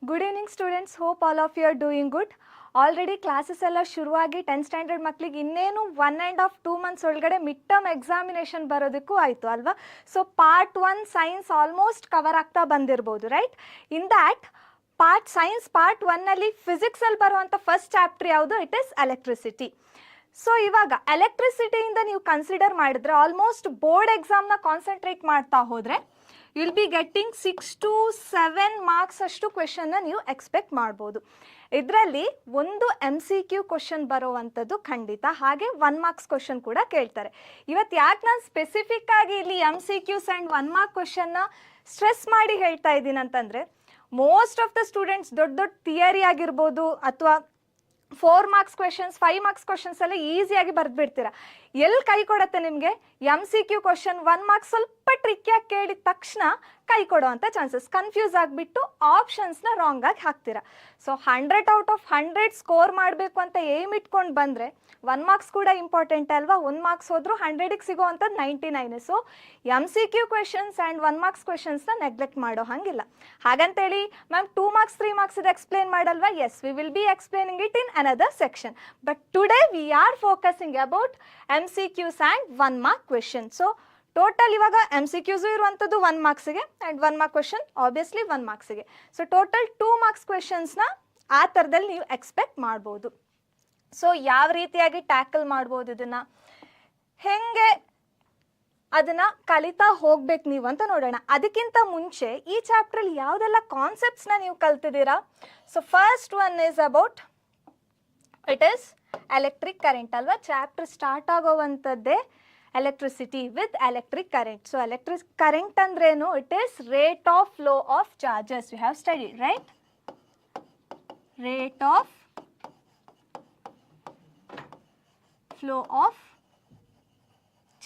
Good evening students, hope all of you are doing good. Already classes ಎಲ್ಲ ಶುರುವಾಗಿ 10th standard ಮಕ್ಕಳಿಗೆ ಇನ್ನೇನು 1.5-2 months ಒಳಗಡೆ ಮಿಡ್ ಟರ್ಮ್ ಎಕ್ಸಾಮಿನೇಷನ್ ಬರೋದಕ್ಕೂ ಆಯಿತು ಅಲ್ವಾ. So part 1 science almost cover ಆಗ್ತಾ ಬಂದಿರ್ಬೋದು, ರೈಟ್. ಇನ್ ದ್ಯಾಟ್ ಪಾರ್ಟ್ 1ನಲ್ಲಿ ಫಿಸಿಕ್ಸಲ್ಲಿ ಬರುವಂಥ ಫಸ್ಟ್ ಚಾಪ್ಟರ್ ಯಾವುದು? It is electricity. ಸೊ ಇವಾಗ ಎಲೆಕ್ಟ್ರಿಸಿಟಿಯಿಂದ ನೀವು ಕನ್ಸಿಡರ್ ಮಾಡಿದ್ರೆ ಆಲ್ಮೋಸ್ಟ್ ಬೋರ್ಡ್ ಎಕ್ಸಾಮ್ನ ಕಾನ್ಸಂಟ್ರೇಟ್ ಮಾಡ್ತಾ ಹೋದರೆ will be getting 6 to 7 marks ಅಷ್ಟು ಕ್ವೆಶನ್ನ ನೀವು ಎಕ್ಸ್ಪೆಕ್ಟ್ ಮಾಡ್ಬೋದು. ಇದರಲ್ಲಿ ಒಂದು MCQ ಕ್ವಶನ್ ಬರೋವಂಥದ್ದು ಖಂಡಿತ, ಹಾಗೆ 1 ಮಾರ್ಕ್ಸ್ ಕ್ವಶನ್ ಕೂಡ ಕೇಳ್ತಾರೆ. ಇವತ್ತು ಯಾಕೆ ನಾನು ಸ್ಪೆಸಿಫಿಕ್ ಆಗಿ ಇಲ್ಲಿ MCQs ಆ್ಯಂಡ್ 1 ಮಾರ್ಕ್ ಕ್ವಶನ್ನ ಸ್ಟ್ರೆಸ್ ಮಾಡಿ ಹೇಳ್ತಾ ಇದ್ದೀನಿ ಅಂತಂದರೆ, ಮೋಸ್ಟ್ ಆಫ್ ದ ಸ್ಟೂಡೆಂಟ್ಸ್ ದೊಡ್ಡ ಥಿಯರಿ ಆಗಿರ್ಬೋದು ಅಥವಾ 4 ಮಾರ್ಕ್ಸ್ ಕ್ವೆಶನ್ಸ್ 5 ಮಾರ್ಕ್ಸ್ ಕ್ವೆಶನ್ಸ್ ಎಲ್ಲ ಈಸಿಯಾಗಿ ಬರೆದ್ಬಿಡ್ತೀರಾ. ಎಲ್ಲಿ ಕೈ ಕೊಡುತ್ತೆ ನಿಮಗೆ? MCQ ಕ್ವಶನ್ 1 ಮಾರ್ಕ್ಸ್ ಸ್ವಲ್ಪ ಟ್ರಿಕ್ಕಿಯಾಗಿ ಕೇಳಿದ ತಕ್ಷಣ ಕೈ ಕೊಡೋವಂಥ ಚಾನ್ಸಸ್, ಕನ್ಫ್ಯೂಸ್ ಆಗಿಬಿಟ್ಟು ಆಪ್ಷನ್ಸ್ನ ರಾಂಗ್ ಆಗಿ ಹಾಕ್ತೀರಾ. ಸೊ 100 out of 100 ಸ್ಕೋರ್ ಮಾಡಬೇಕು ಅಂತ ಏಮ್ ಇಟ್ಕೊಂಡು ಬಂದರೆ 1 ಮಾರ್ಕ್ಸ್ ಕೂಡ ಇಂಪಾರ್ಟೆಂಟ್ ಅಲ್ವಾ. 1 ಮಾರ್ಕ್ಸ್ ಹೋದರೂ 100ಗೆ ಸಿಗೋವಂಥದ್ದು 99. So MCQ questions and 1 marks ಕ್ವೆಶನ್ಸ್ನ ನೆಗ್ಲೆಕ್ಟ್ ಮಾಡೋ ಹಾಗಿಲ್ಲ. ಹಾಗಂತೇಳಿ ಮ್ಯಾಮ್ 2 ಮಾರ್ಕ್ಸ್ 3 ಮಾರ್ಕ್ಸ್ ಇದು ಎಕ್ಸ್ಪ್ಲೇನ್ ಮಾಡಲ್ವಾ? Yes, we will be explaining it in another section. But today we are focusing about MCQs and 1 mark question. So total ಇವಾಗ MCQs ಇರುವಂಥದ್ದು 1 ಮಾರ್ಕ್ಸಿಗೆ and 1 mark question obviously 1 ಮಾರ್ಕ್ಸಿಗೆ. So total 2 marks ಕ್ವೆಶನ್ಸ್ನ ಆ ಥರದಲ್ಲಿ ನೀವು ಎಕ್ಸ್ಪೆಕ್ಟ್ ಮಾಡ್ಬೋದು. ಸೊ ಯಾವ ರೀತಿಯಾಗಿ ಟ್ಯಾಕಲ್ ಮಾಡ್ಬೋದು, ಇದನ್ನು ಹೆಂಗೆ ಅದನ್ನು ಕಲಿತಾ ಹೋಗ್ಬೇಕು ನೀವು ಅಂತ ನೋಡೋಣ. ಅದಕ್ಕಿಂತ ಮುಂಚೆ ಈ ಚಾಪ್ಟ್ರಲ್ಲಿ ಯಾವುದೆಲ್ಲ ಕಾನ್ಸೆಪ್ಟ್ಸ್ನ ನೀವು ಕಲ್ತಿದ್ದೀರಾ? So first one is about it is electric current ಅಲ್ವಾ. ಚಾಪ್ಟರ್ ಸ್ಟಾರ್ಟ್ ಆಗೋವಂಥದ್ದೇ electricity with electric current. So electric current ಅಂದ್ರೇನು? It is rate of flow of charges. You have studied, right? Rate of flow of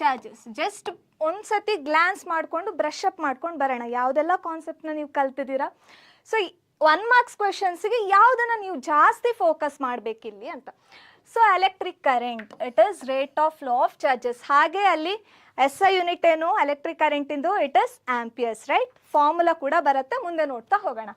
charges. Just ಒಂದ್ಸತಿ glance ಮಾಡಿಕೊಂಡು brush up ಮಾಡ್ಕೊಂಡು ಬರೋಣ, ಯಾವುದೆಲ್ಲ ಕಾನ್ಸೆಪ್ಟ್ನ ನೀವು ಕಲ್ತಿದ್ದೀರಾ. ಸೊ 1 ಮಾರ್ಕ್ಸ್ ಕ್ವೆಶನ್ಸ್ಗೆ ಯಾವುದನ್ನು ನೀವು ಜಾಸ್ತಿ ಫೋಕಸ್ ಮಾಡಬೇಕಿಲ್ಲಿ ಅಂತ. So electric current it is rate of flow of charges. ಹಾಗೆ ಅಲ್ಲಿ SI ಯೂನಿಟ್ ಏನು ಎಲೆಕ್ಟ್ರಿಕ್ ಕರೆಂಟಿಂದು? It is amperes, right? Formula ಕೂಡ ಬರುತ್ತೆ, ಮುಂದೆ ನೋಡ್ತಾ ಹೋಗೋಣ.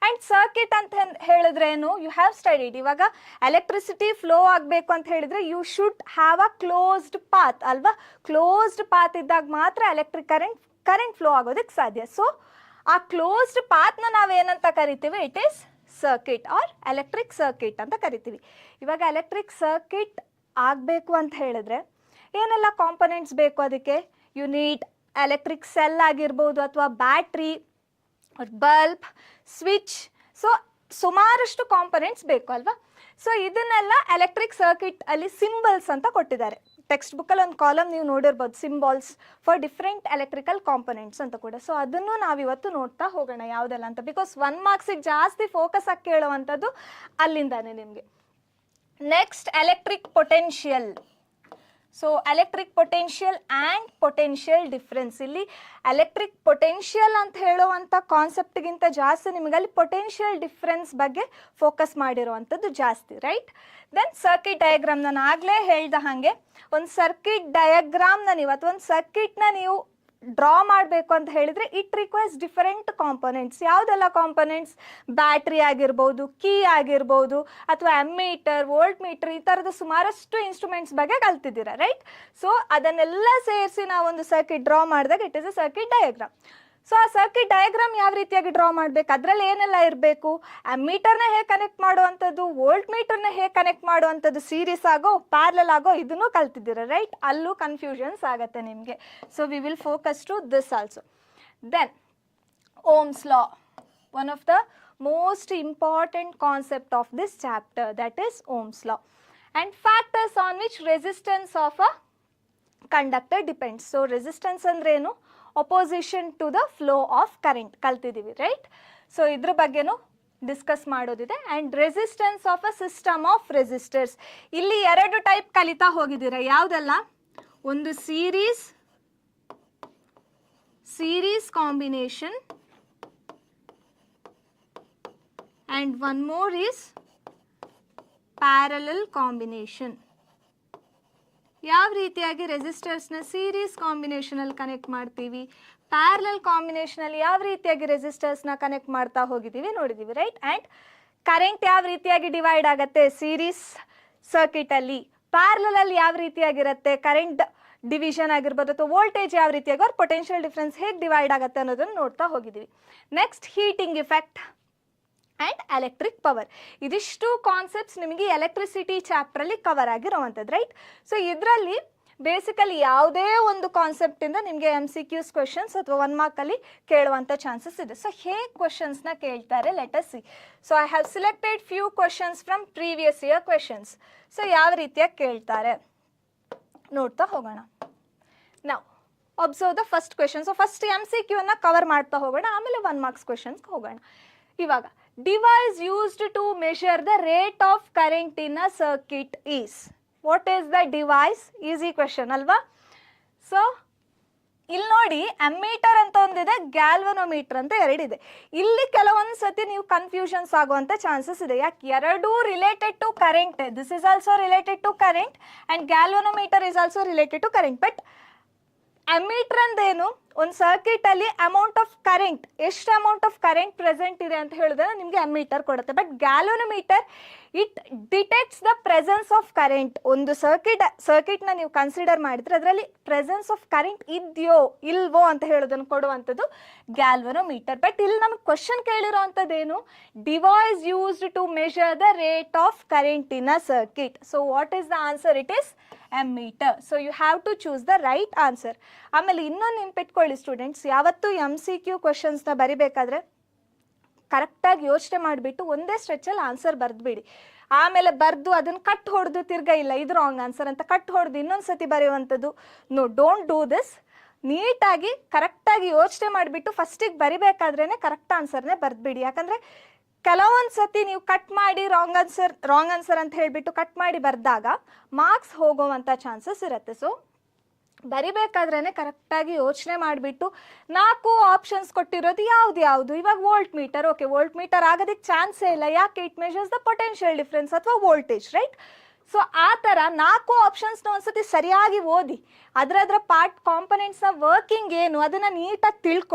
ಆ್ಯಂಡ್ ಸರ್ಕಿಟ್ ಅಂತ ಹೇಳಿದ್ರೇನು? You have studied. ಇವಾಗ ಎಲೆಕ್ಟ್ರಿಸಿಟಿ ಫ್ಲೋ ಆಗಬೇಕು ಅಂತ ಹೇಳಿದರೆ you should have a closed path ಅಲ್ವಾ. ಕ್ಲೋಸ್ಡ್ ಪಾತ್ ಇದ್ದಾಗ ಮಾತ್ರ ಎಲೆಕ್ಟ್ರಿಕ್ ಕರೆಂಟ್ ಫ್ಲೋ ಆಗೋದಕ್ಕೆ ಸಾಧ್ಯ. ಸೊ ಆ ಕ್ಲೋಸ್ಡ್ ಪಾತ್ನ ನಾವೇನಂತ ಕರಿತೀವಿ? It is circuit or electric circuit ಅಂತ ಕರಿತೀವಿ. ಇವಾಗ ಎಲೆಕ್ಟ್ರಿಕ್ ಸರ್ಕಿಟ್ ಆಗಬೇಕು ಅಂತ ಹೇಳಿದ್ರೆ ಏನೆಲ್ಲ ಕಾಂಪೊನೆಂಟ್ಸ್ ಬೇಕು ಅದಕ್ಕೆ? ಯು ನೀಡ್ ಎಲೆಕ್ಟ್ರಿಕ್ ಸೆಲ್ ಆಗಿರ್ಬೋದು ಅಥವಾ ಬ್ಯಾಟ್ರಿ, ಬಲ್ಬ್, ಸ್ವಿಚ್. ಸೊ ಸುಮಾರಷ್ಟು ಕಾಂಪೊನೆಂಟ್ಸ್ ಬೇಕು ಅಲ್ವಾ. ಸೊ ಇದನ್ನೆಲ್ಲ ಎಲೆಕ್ಟ್ರಿಕ್ ಸರ್ಕಿಟ್ ಅಲ್ಲಿ ಸಿಂಬಲ್ಸ್ ಅಂತ ಕೊಟ್ಟಿದ್ದಾರೆ. ಟೆಕ್ಸ್ಟ್ ಬುಕ್ಕಲ್ಲಿ ಒಂದು ಕಾಲಮ್ ನೀವು ನೋಡಿರ್ಬೋದು, symbols for different electrical components ಅಂತ ಕೂಡ. ಸೊ ಅದನ್ನು ನಾವಿವತ್ತು ನೋಡ್ತಾ ಹೋಗೋಣ ಯಾವುದೆಲ್ಲ ಅಂತ. ಬಿಕಾಸ್ 1 ಮಾರ್ಕ್ಸಿಗೆ ಜಾಸ್ತಿ ಫೋಕಸ್ ಆಗಿ ಕೇಳುವಂಥದ್ದು ಅಲ್ಲಿಂದಾನೆ ನಿಮಗೆ. Next electric potential. So electric potential and potential difference. ಇಲ್ಲಿ ಎಲೆಕ್ಟ್ರಿಕ್ ಪೊಟೆನ್ಷಿಯಲ್ ಅಂತ ಹೇಳುವಂಥ ಕಾನ್ಸೆಪ್ಟ್ಗಿಂತ ಜಾಸ್ತಿ ನಿಮಗಲ್ಲಿ ಪೊಟೆನ್ಷಿಯಲ್ ಡಿಫ್ರೆನ್ಸ್ ಬಗ್ಗೆ ಫೋಕಸ್ ಮಾಡಿರುವಂಥದ್ದು ಜಾಸ್ತಿ, ರೈಟ್? Then circuit diagram. ನಾನು ಆಗಲೇ ಹೇಳ್ದ ಹಾಗೆ ಒಂದು ಸರ್ಕಿಟ್ ಡಯಾಗ್ರಾಮ್ನ ನೀವು ಅಥವಾ ಒಂದು ಸರ್ಕಿಟ್ನ ನೀವು ಡ್ರಾ ಮಾಡಬೇಕು ಅಂತ ಹೇಳಿದರೆ ಇಟ್ ರಿಕ್ವೈರ್ಸ್ ಡಿಫರೆಂಟ್ ಕಾಂಪೊನೆಂಟ್ಸ್. ಯಾವುದೆಲ್ಲ ಕಾಂಪೊನೆಂಟ್ಸ್? ಬ್ಯಾಟ್ರಿ ಆಗಿರ್ಬೋದು, ಕೀ ಆಗಿರ್ಬೋದು, ಅಥವಾ ಎಮ್ಮೀಟರ್, ವೋಲ್ಟ್ ಮೀಟರ್, ಈ ಥರದ ಸುಮಾರಷ್ಟು ಇನ್ಸ್ಟ್ರೂಮೆಂಟ್ಸ್ ಬಗ್ಗೆ ಕಲ್ತಿದ್ದೀರಾ, ರೈಟ್? ಸೊ ಅದನ್ನೆಲ್ಲ ಸೇರಿಸಿ ನಾವೊಂದು ಸರ್ಕಿಟ್ ಡ್ರಾ ಮಾಡಿದಾಗ it is a circuit diagram. So ಆ ಸರ್ಕಿಟ್ ಡಯಾಗ್ರಾಮ್ ಯಾವ ರೀತಿಯಾಗಿ ಡ್ರಾ ಮಾಡಬೇಕು, ಅದರಲ್ಲಿ ಏನೆಲ್ಲ ಇರಬೇಕು? ಮೀಟರ್ನ ಹೇಗೆ ಕನೆಕ್ಟ್ ಮಾಡುವಂಥದ್ದು, ವೋಲ್ಟ್ ಮೀಟರ್ನ ಹೇಗೆ ಕನೆಕ್ಟ್ ಮಾಡುವಂಥದ್ದು, ಸೀರೀಸ್ ಆಗೋ ಪ್ಯಾರಲಲ್ ಆಗೋ, ಇದನ್ನು ಕಲ್ತಿದ್ದೀರ, ರೈಟ್? ಅಲ್ಲೂ ಕನ್ಫ್ಯೂಷನ್ಸ್ ಆಗುತ್ತೆ ನಿಮಗೆ. So we will focus to this also. Then Ohm's law, one of the most important concept of this chapter, that is Ohm's law. And factors on which resistance of a conductor depends. So resistance ಅಂದ್ರೇನು? Opposition to the flow of current ಕಲ್ತಿದ್ದೀವಿ, right? So ಇದ್ರ ಬಗ್ಗೆನೂ discuss ಮಾಡೋದಿದೆ. And resistance of a system of resistors. ಇಲ್ಲಿ 2 type ಕಲಿತಾ ಹೋಗಿದ್ದೀರಾ. ಯಾವುದೆಲ್ಲ? ಒಂದು series combination and one more is parallel combination. ಯಾವ ರೀತಿಯಾಗಿ ರೆಸಿಸ್ಟರ್ಸ್ನ ಸೀರೀಸ್ ಕಾಂಬಿನೇಷನಲ್ಲಿ ಕನೆಕ್ಟ್ ಮಾಡ್ತೀವಿ, ಪ್ಯಾರಲಲ್ ಕಾಂಬಿನೇಷನಲ್ಲಿ ಯಾವ ರೀತಿಯಾಗಿ ರೆಸಿಸ್ಟರ್ಸ್ನ ಕನೆಕ್ಟ್ ಮಾಡ್ತಾ ಹೋಗಿದ್ದೀವಿ ನೋಡಿದ್ದೀವಿ, ರೈಟ್. ಆ್ಯಂಡ್ ಕರೆಂಟ್ ಯಾವ ರೀತಿಯಾಗಿ ಡಿವೈಡ್ ಆಗುತ್ತೆ ಸೀರೀಸ್ ಸರ್ಕಿಟಲ್ಲಿ, ಪ್ಯಾರಲಲ್ಲಿ ಯಾವ ರೀತಿಯಾಗಿರುತ್ತೆ ಕರೆಂಟ್ ಡಿವಿಷನ್ ಆಗಿರ್ಬೋದು, ಅಥವಾ ವೋಲ್ಟೇಜ್ ಯಾವ ರೀತಿಯಾಗಿ ಅವ್ರ ಪೊಟೆನ್ಷಿಯಲ್ ಡಿಫ್ರೆನ್ಸ್ ಹೇಗೆ ಡಿವೈಡ್ ಆಗುತ್ತೆ ಅನ್ನೋದನ್ನು ನೋಡ್ತಾ ಹೋಗಿದ್ದೀವಿ. Next heating effect and electric power. ಇದಿಷ್ಟು ಕಾನ್ಸೆಪ್ಟ್ಸ್ ನಿಮಗೆ ಎಲೆಕ್ಟ್ರಿಸಿಟಿ ಚಾಪ್ಟ್ರಲ್ಲಿ ಕವರ್ ಆಗಿರೋವಂಥದ್ದು, ರೈಟ್. ಸೊ ಇದರಲ್ಲಿ ಬೇಸಿಕಲಿ ಯಾವುದೇ ಒಂದು ಕಾನ್ಸೆಪ್ಟಿಂದ ನಿಮಗೆ MCQs ಕ್ವೆಶನ್ಸ್ ಅಥವಾ 1 ಮಾರ್ಕಲ್ಲಿ ಕೇಳುವಂಥ ಚಾನ್ಸಸ್ ಇದೆ. ಸೊ ಹೇಗೆ ಕ್ವೆಶನ್ಸ್ನ ಕೇಳ್ತಾರೆ let us see. So I have selected few questions from previous year questions. So ಯಾವ ರೀತಿಯಾಗಿ ಕೇಳ್ತಾರೆ ನೋಡ್ತಾ ಹೋಗೋಣ. ನಾವು observe the first question. So first MCQನ ಕವರ್ ಮಾಡ್ತಾ ಹೋಗೋಣ, ಆಮೇಲೆ 1 ಮಾರ್ಕ್ಸ್ ಕ್ವೆಶನ್ಸ್ಗೆ ಹೋಗೋಣ. ಇವಾಗ device used to measure the rate of current in a circuit is. What is the device? Easy question ಅಲ್ವಾ? ಸೊ ಇಲ್ಲಿ ನೋಡಿ ಅಮ್ಮೀಟರ್ ಅಂತ ಒಂದಿದೆ, ಗ್ಯಾಲ್ವನೋಮೀಟರ್ ಅಂತ ಎರಡಿದೆ. ಇಲ್ಲಿ ಕೆಲವೊಂದು ಸತಿ ನೀವು ಕನ್ಫ್ಯೂಷನ್ಸ್ ಆಗುವಂಥ ಚಾನ್ಸಸ್ ಇದೆ. ಯಾಕೆ? ಎರಡೂ related to current. This is also related to current and galvanometer is also related to current. But ammeter ಅಂದೇನು? ಒಂದು ಸರ್ಕಿಟಲ್ಲಿ ಅಮೌಂಟ್ ಆಫ್ ಕರೆಂಟ್, ಎಷ್ಟು ಅಮೌಂಟ್ ಆಫ್ ಕರೆಂಟ್ ಪ್ರೆಸೆಂಟ್ ಇದೆ ಅಂತ ಹೇಳಿದ್ರೆ ನಿಮಗೆ ಅಮ್ಮೀಟರ್ ಕೊಡುತ್ತೆ. But galvanometer it detects the presence of current. ಒಂದು ಸರ್ಕಿಟ್ನ ನೀವು ಕನ್ಸಿಡರ್ ಮಾಡಿದ್ರೆ ಅದರಲ್ಲಿ ಪ್ರೆಸೆನ್ಸ್ ಆಫ್ ಕರೆಂಟ್ ಇದೆಯೋ ಇಲ್ವೋ ಅಂತ ಹೇಳೋದನ್ನು ಕೊಡುವಂಥದ್ದು ಗ್ಯಾಲ್ವನೋಮೀಟರ್. ಬಟ್ ಇಲ್ಲಿ ನಮ್ಗೆ ಕ್ವಶನ್ ಕೇಳಿರೋ ಅಂಥದ್ದೇನು? Device used to measure the rate of current in a circuit. So what is the answer? It is ammeter. So you have to choose the right answer. ಆಮೇಲೆ ಇನ್ನೊಂದು ನೆನ್ಪಿಟ್ಕೊಳ್ಳಿ ಸ್ಟೂಡೆಂಟ್ಸ್, ಯಾವತ್ತೂ MCQ ಕ್ವಶನ್ಸ್ನ ಬರಿಬೇಕಾದ್ರೆ ಕರೆಕ್ಟಾಗಿ ಯೋಚನೆ ಮಾಡಿಬಿಟ್ಟು ಒಂದೇ ಸ್ಟ್ರೆಚಲ್ಲಿ ಆನ್ಸರ್ ಬರೆದ್ಬಿಡಿ. ಆಮೇಲೆ ಬರೆದು ಅದನ್ನು ಕಟ್ ಹೊಡೆದು ತಿರ್ಗಾ ಇಲ್ಲ ಇದು ರಾಂಗ್ ಆನ್ಸರ್ ಅಂತ ಕಟ್ ಹೊಡೆದು ಇನ್ನೊಂದು ಸತಿ ಬರೆಯುವಂಥದ್ದು. No, don't do this. ನೀಟಾಗಿ ಕರೆಕ್ಟಾಗಿ ಯೋಚನೆ ಮಾಡಿಬಿಟ್ಟು ಫಸ್ಟಿಗೆ ಬರಿಬೇಕಾದ್ರೇ ಕರೆಕ್ಟ್ ಆನ್ಸರ್ನೇ ಬರೆದ್ಬಿಡಿ. ಯಾಕಂದರೆ ಕೆಲವೊಂದು ಸತಿ ನೀವು ಕಟ್ ಮಾಡಿ ರಾಂಗ್ ಆನ್ಸರ್ ಅಂತ ಹೇಳಿಬಿಟ್ಟು ಕಟ್ ಮಾಡಿ ಬರೆದಾಗ ಮಾರ್ಕ್ಸ್ ಹೋಗೋವಂಥ ಚಾನ್ಸಸ್ ಇರುತ್ತೆ. ಸೊ ಬರಿಬೇಕಾದ್ರೇ ಕರೆಕ್ಟಾಗಿ ಯೋಚನೆ ಮಾಡಿಬಿಟ್ಟು 4 ಆಪ್ಷನ್ಸ್ ಕೊಟ್ಟಿರೋದು ಯಾವುದು? ಇವಾಗ volt meter. Okay, volt meter ಆಗೋದಕ್ಕೆ ಚಾನ್ಸೇ ಇಲ್ಲ. ಯಾಕೆ? It measures the potential difference ಅಥವಾ ವೋಲ್ಟೇಜ್, ರೈಟ್. ಸೊ ಆ ಥರ 4 ಆಪ್ಷನ್ಸ್ನ ಒಂದ್ಸತಿ ಸರಿಯಾಗಿ ಓದಿ ಅದರ ಪಾರ್ಟ್ ಕಾಂಪೊನೆಂಟ್ಸ್ನ ವರ್ಕಿಂಗ್ ಏನು ಅದನ್ನು ನೀಟಾಗಿ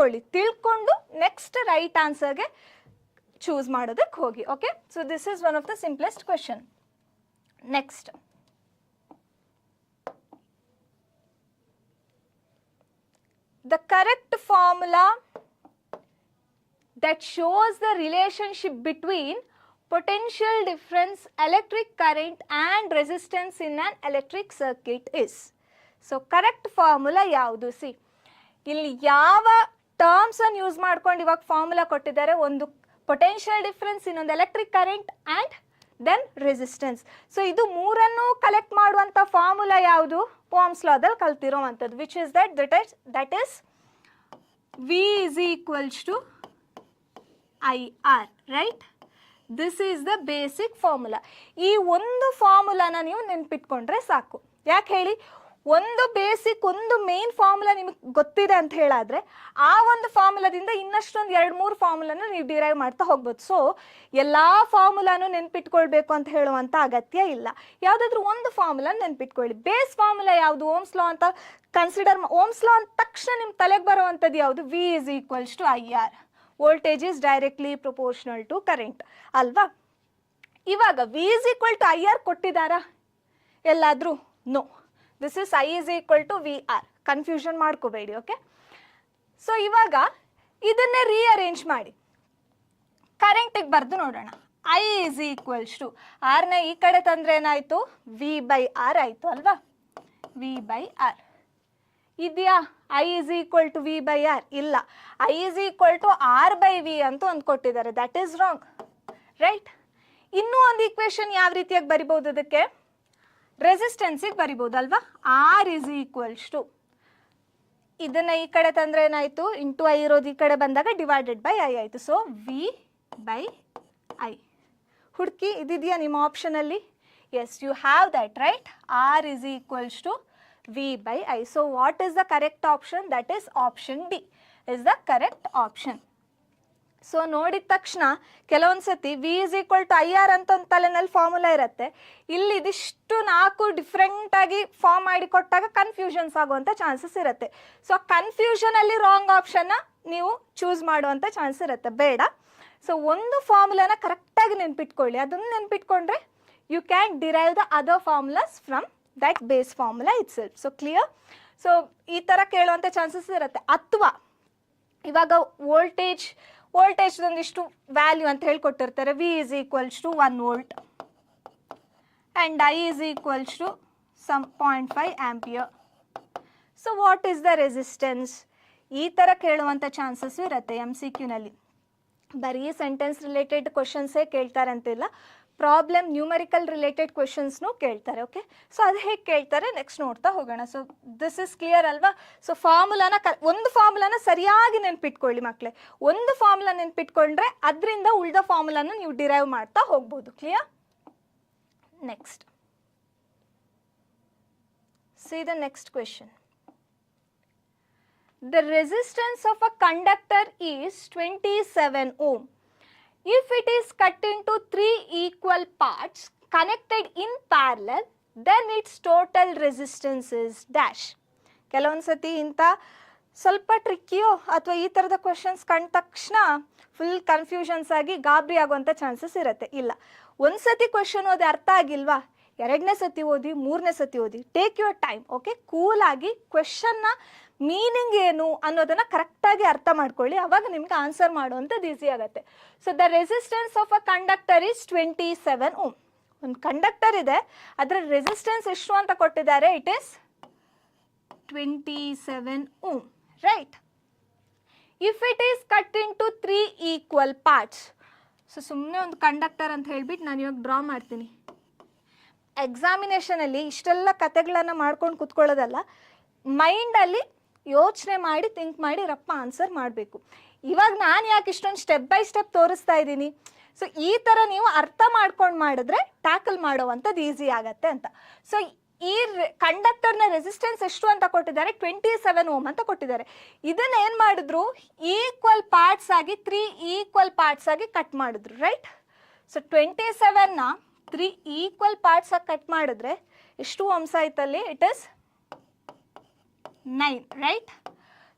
ತಿಳ್ಕೊಂಡು ನೆಕ್ಸ್ಟ್ ರೈಟ್ ಆನ್ಸರ್ಗೆ ಚೂಸ್ ಮಾಡೋದಕ್ಕೆ ಹೋಗಿ. Okay, so this is one of the simplest question. Next, the correct formula that shows the relationship between potential difference, electric current and resistance in an electric circuit is. So correct formula ಯಾವುದು? C ಇಲ್ಲಿ ಯಾವ terms ಅನ್ನು use ಮಾಡ್ಕೊಂಡು ಇವಾಗ formula ಕೊಟ್ಟಿದ್ದಾರೆ? ಒಂದು potential difference, ಇನ್ನೊಂದು electric current and then resistance. So ಇದು ಮೂರನ್ನು ಕಲೆಕ್ಟ್ ಮಾಡುವಂಥ ಫಾರ್ಮುಲಾ ಯಾವುದು? ಓಮ್ಸ್ ಲಾದಲ್ಲಿ ಕಲ್ತಿರೋವಂಥದ್ದು, which is that is V is equals to IR, right? This is the basic formula. ಈ ಒಂದು ಫಾರ್ಮುಲಾನ ನೀವು ನೆನ್ಪಿಟ್ಕೊಂಡ್ರೆ ಸಾಕು. ಯಾಕೆ ಹೇಳಿ? ಒಂದು ಬೇಸಿಕ್, ಒಂದು ಮೇನ್ ಫಾರ್ಮುಲಾ ನಿಮಗೆ ಗೊತ್ತಿದೆ ಅಂತ ಹೇಳಾದ್ರೆ ಆ ಒಂದು ಫಾರ್ಮುಲಾದಿಂದ ಇನ್ನಷ್ಟೊಂದು 2-3 ಫಾರ್ಮುಲಾನ ನೀವು ಡಿರೈವ್ ಮಾಡ್ತಾ ಹೋಗ್ಬೋದು. ಸೊ ಎಲ್ಲ ಫಾರ್ಮುಲಾನು ನೆನ್ಪಿಟ್ಕೊಳ್ಬೇಕು ಅಂತ ಹೇಳುವಂಥ ಅಗತ್ಯ ಇಲ್ಲ. ಯಾವುದಾದ್ರೂ ಒಂದು ಫಾರ್ಮುಲಾ ನೆನ್ಪಿಟ್ಕೊಳ್ಳಿ. ಬೇಸ್ ಫಾರ್ಮುಲಾ ಯಾವುದು? ಓಮ್ಸ್ ಲಾ ಅಂತ ಕನ್ಸಿಡರ್. ಓಮ್ಸ್ ಲಾ ಅಂದ ತಕ್ಷಣ ನಿಮ್ಮ ತಲೆಗೆ ಬರುವಂಥದ್ದು ಯಾವುದು? V is equals to IR. Voltage is directly proportional to current ಅಲ್ವಾ? ಇವಾಗ V is equal to IR ಕೊಟ್ಟಿದ್ದಾರಾ ಎಲ್ಲಾದರೂ? No. This is I is equal to VR. Confusion ಮಾಡ್ಕೋಬೇಡಿ. ಓಕೆ, ಸೊ ಇವಾಗ ಇದನ್ನೇ ರೀಅರೇಂಜ್ ಮಾಡಿ ಕರೆಂಟಿಗೆ ಬರೆದು ನೋಡೋಣ. I is equals to ಆರ್ನ ಈ ಕಡೆ ತಂದರೆ ಏನಾಯಿತು? V/R ಆಯಿತು ಅಲ್ವಾ? V/R ಇದೆಯಾ? I is equal to V/R ಇಲ್ಲ. I is equal to R/V ಅಂತ ಒಂದು ಕೊಟ್ಟಿದ್ದಾರೆ. That is wrong, right. ಇನ್ನೂ ಒಂದು ಈಕ್ವೇಶನ್ ಯಾವ ರೀತಿಯಾಗಿ ಬರಿಬೋದು? ಅದಕ್ಕೆ ರೆಸಿಸ್ಟೆನ್ಸಿಗೆ ಬರಿಬೋದು ಅಲ್ವಾ? R is equals to ಇದನ್ನು ಈ ಕಡೆ ತಂದರೆ ಏನಾಯಿತು? ಇಂಟು I ಇರೋದು ಈ ಕಡೆ ಬಂದಾಗ ಡಿವೈಡೆಡ್ ಬೈ I ಆಯಿತು. ಸೊ V/I ಹುಡುಕಿ. ಇದಿದೆಯಾ ನಿಮ್ಮ ಆಪ್ಷನಲ್ಲಿ? Yes, you have that, right. R is equals to V/I. So what is the correct option? That is option D is the correct option. So ನೋಡಿದ ತಕ್ಷಣ ಕೆಲವೊಂದು ಸತಿ V is equal to I R ಅಂತ ಒಂದು ತಲೆನಲ್ಲಿ formula ಇರುತ್ತೆ, ಇಲ್ಲಿ ಇದಿಷ್ಟು 4 ಡಿಫ್ರೆಂಟಾಗಿ ಫಾರ್ಮ್ ಮಾಡಿ ಕೊಟ್ಟಾಗ ಕನ್ಫ್ಯೂಷನ್ಸ್ ಆಗುವಂಥ ಚಾನ್ಸಸ್ ಇರುತ್ತೆ. ಸೊ ಕನ್ಫ್ಯೂಷನಲ್ಲಿ ರಾಂಗ್ ಆಪ್ಷನ್ನ ನೀವು ಚೂಸ್ ಮಾಡುವಂಥ ಚಾನ್ಸ್ ಇರುತ್ತೆ, ಬೇಡ. ಸೊ ಒಂದು ಫಾರ್ಮುಲಾನ ಕರೆಕ್ಟಾಗಿ ನೆನ್ಪಿಟ್ಕೊಳ್ಳಿ, ಅದನ್ನು ನೆನ್ಪಿಟ್ಕೊಂಡ್ರೆ you can derive the other formulas from that base formula itself. So clear? So ಈ ಥರ ಕೇಳುವಂಥ ಚಾನ್ಸಸ್ ಇರುತ್ತೆ. ಅಥವಾ ಇವಾಗ ವೋಲ್ಟೇಜ್ ಒಂದಿಷ್ಟು ವ್ಯಾಲ್ಯೂ ಅಂತ ಹೇಳ್ಕೊಟ್ಟಿರ್ತಾರೆ, V is equals to 1 volt and I is equals to some 0.5 ampere. So what is the resistance? ಈ ಥರ ಕೇಳುವಂಥ ಚಾನ್ಸಸ್ ಇರುತ್ತೆ MCQನಲ್ಲಿ. ಬರೀ ಸೆಂಟೆನ್ಸ್ ರಿಲೇಟೆಡ್ ಕ್ವಶನ್ಸೇ ಕೇಳ್ತಾರೆ ಅಂತಿಲ್ಲ, ಪ್ರಾಬ್ಲಮ್ ನ್ಯೂಮರಿಕಲ್ ರಿಲೇಟೆಡ್ ಕ್ವಶನ್ಸ್ನೂ ಕೇಳ್ತಾರೆ. ಓಕೆ, ಸೊ ಅದು ಹೇಗೆ ಕೇಳ್ತಾರೆ ನೆಕ್ಸ್ಟ್ ನೋಡ್ತಾ ಹೋಗೋಣ. ಸೊ ದಿಸ್ ಇಸ್ ಕ್ಲಿಯರ್ ಅಲ್ವಾ? ಸೊ ಒಂದು ಫಾರ್ಮುಲಾನ ಸರಿಯಾಗಿ ನೆನ್ಪಿಟ್ಕೊಳ್ಳಿ ಮಕ್ಕಳೇ. ಒಂದು ಫಾರ್ಮುಲಾ ನೆನ್ಪಿಟ್ಕೊಂಡ್ರೆ ಅದರಿಂದ ಉಳಿದ ಫಾರ್ಮುಲಾನ ನೀವು ಡಿರೈವ್ ಮಾಡ್ತಾ ಹೋಗ್ಬೋದು. Clear? Next C the next question. The resistance of a conductor is 27 ohm. If it is cut into 3 equal parts connected in parallel, then its total resistance is dash. ಕೆಲವೊಂದು ಸತಿ ಇಂಥ ಸ್ವಲ್ಪ ಟ್ರಿಕ್ಕಿಯೋ ಅಥವಾ ಈ ಥರದ ಕ್ವೆಶನ್ಸ್ ಕಂಡ ತಕ್ಷಣ ಫುಲ್ ಕನ್ಫ್ಯೂಷನ್ಸ್ ಆಗಿ ಗಾಬರಿ ಆಗುವಂಥ ಚಾನ್ಸಸ್ ಇರುತ್ತೆ. ಇಲ್ಲ, ಒಂದು ಸತಿ ಕ್ವೆಶನ್ ಓದಿ ಅರ್ಥ ಆಗಿಲ್ವಾ, 2ನೇ ಸತಿ ಓದಿ, 3ನೇ ಸತಿ ಓದಿ, ಟೇಕ್ ಯುವರ್ ಟೈಮ್. ಓಕೆ, ಕೂಲಾಗಿ ಕ್ವೆಶನ್ನ ಮೀನಿಂಗ್ ಏನು ಅನ್ನೋದನ್ನು ಕರೆಕ್ಟಾಗಿ ಅರ್ಥ ಮಾಡ್ಕೊಳ್ಳಿ, ಅವಾಗ ನಿಮ್ಗೆ ಆನ್ಸರ್ ಮಾಡುವಂಥದ್ದು ಈಸಿ ಆಗುತ್ತೆ. So the resistance of a conductor is 27 ohm. ಒಂದು ಕಂಡಕ್ಟರ್ ಇದೆ, ಅದರ ರೆಸಿಸ್ಟೆನ್ಸ್ ಎಷ್ಟು ಅಂತ ಕೊಟ್ಟಿದ್ದಾರೆ, it is 27 ohm, right? If it is cut in to 3 equal parts. So ಸುಮ್ಮನೆ ಒಂದು ಕಂಡಕ್ಟರ್ ಅಂತ ಹೇಳ್ಬಿಟ್ಟು ನಾನು ಇವಾಗ ಡ್ರಾ ಮಾಡ್ತೀನಿ. ಎಕ್ಸಾಮಿನೇಷನಲ್ಲಿ ಇಷ್ಟೆಲ್ಲ ಕತೆಗಳನ್ನು ಮಾಡ್ಕೊಂಡು ಕೂತ್ಕೊಳ್ಳೋದಲ್ಲ, ಮೈಂಡಲ್ಲಿ ಯೋಚನೆ ಮಾಡಿ ಥಿಂಕ್ ಮಾಡಿ ರಪ್ಪ ಆನ್ಸರ್ ಮಾಡಬೇಕು. ಇವಾಗ ನಾನು ಯಾಕೆ ಇಷ್ಟೊಂದು ಸ್ಟೆಪ್ ಬೈ ಸ್ಟೆಪ್ ತೋರಿಸ್ತಾ ಇದ್ದೀನಿ, ಸೊ ಈ ಥರ ನೀವು ಅರ್ಥ ಮಾಡ್ಕೊಂಡು ಮಾಡಿದ್ರೆ ಟ್ಯಾಕಲ್ ಮಾಡೋವಂಥದ್ದು ಈಸಿ ಆಗತ್ತೆ ಅಂತ. ಸೊ ಈ ಕಂಡಕ್ಟರ್ನ ರೆಸಿಸ್ಟೆನ್ಸ್ ಎಷ್ಟು ಅಂತ ಕೊಟ್ಟಿದ್ದಾರೆ, 27 ಓಮ್ ಅಂತ ಕೊಟ್ಟಿದ್ದಾರೆ. ಇದನ್ನ ಏನು ಮಾಡಿದ್ರು, ಈಕ್ವಲ್ ಪಾರ್ಟ್ಸ್ ಆಗಿ 3 ಈಕ್ವಲ್ ಪಾರ್ಟ್ಸ್ ಆಗಿ ಕಟ್ ಮಾಡಿದ್ರು, ರೈಟ್? ಸೊ 27ನ 3 ಈಕ್ವಲ್ ಪಾರ್ಟ್ಸ್ ಆಗಿ ಕಟ್ ಮಾಡಿದ್ರೆ ಎಷ್ಟು ಓಮ್ಸ್ ಆಯ್ತಲ್ಲಿ, it is 9, right?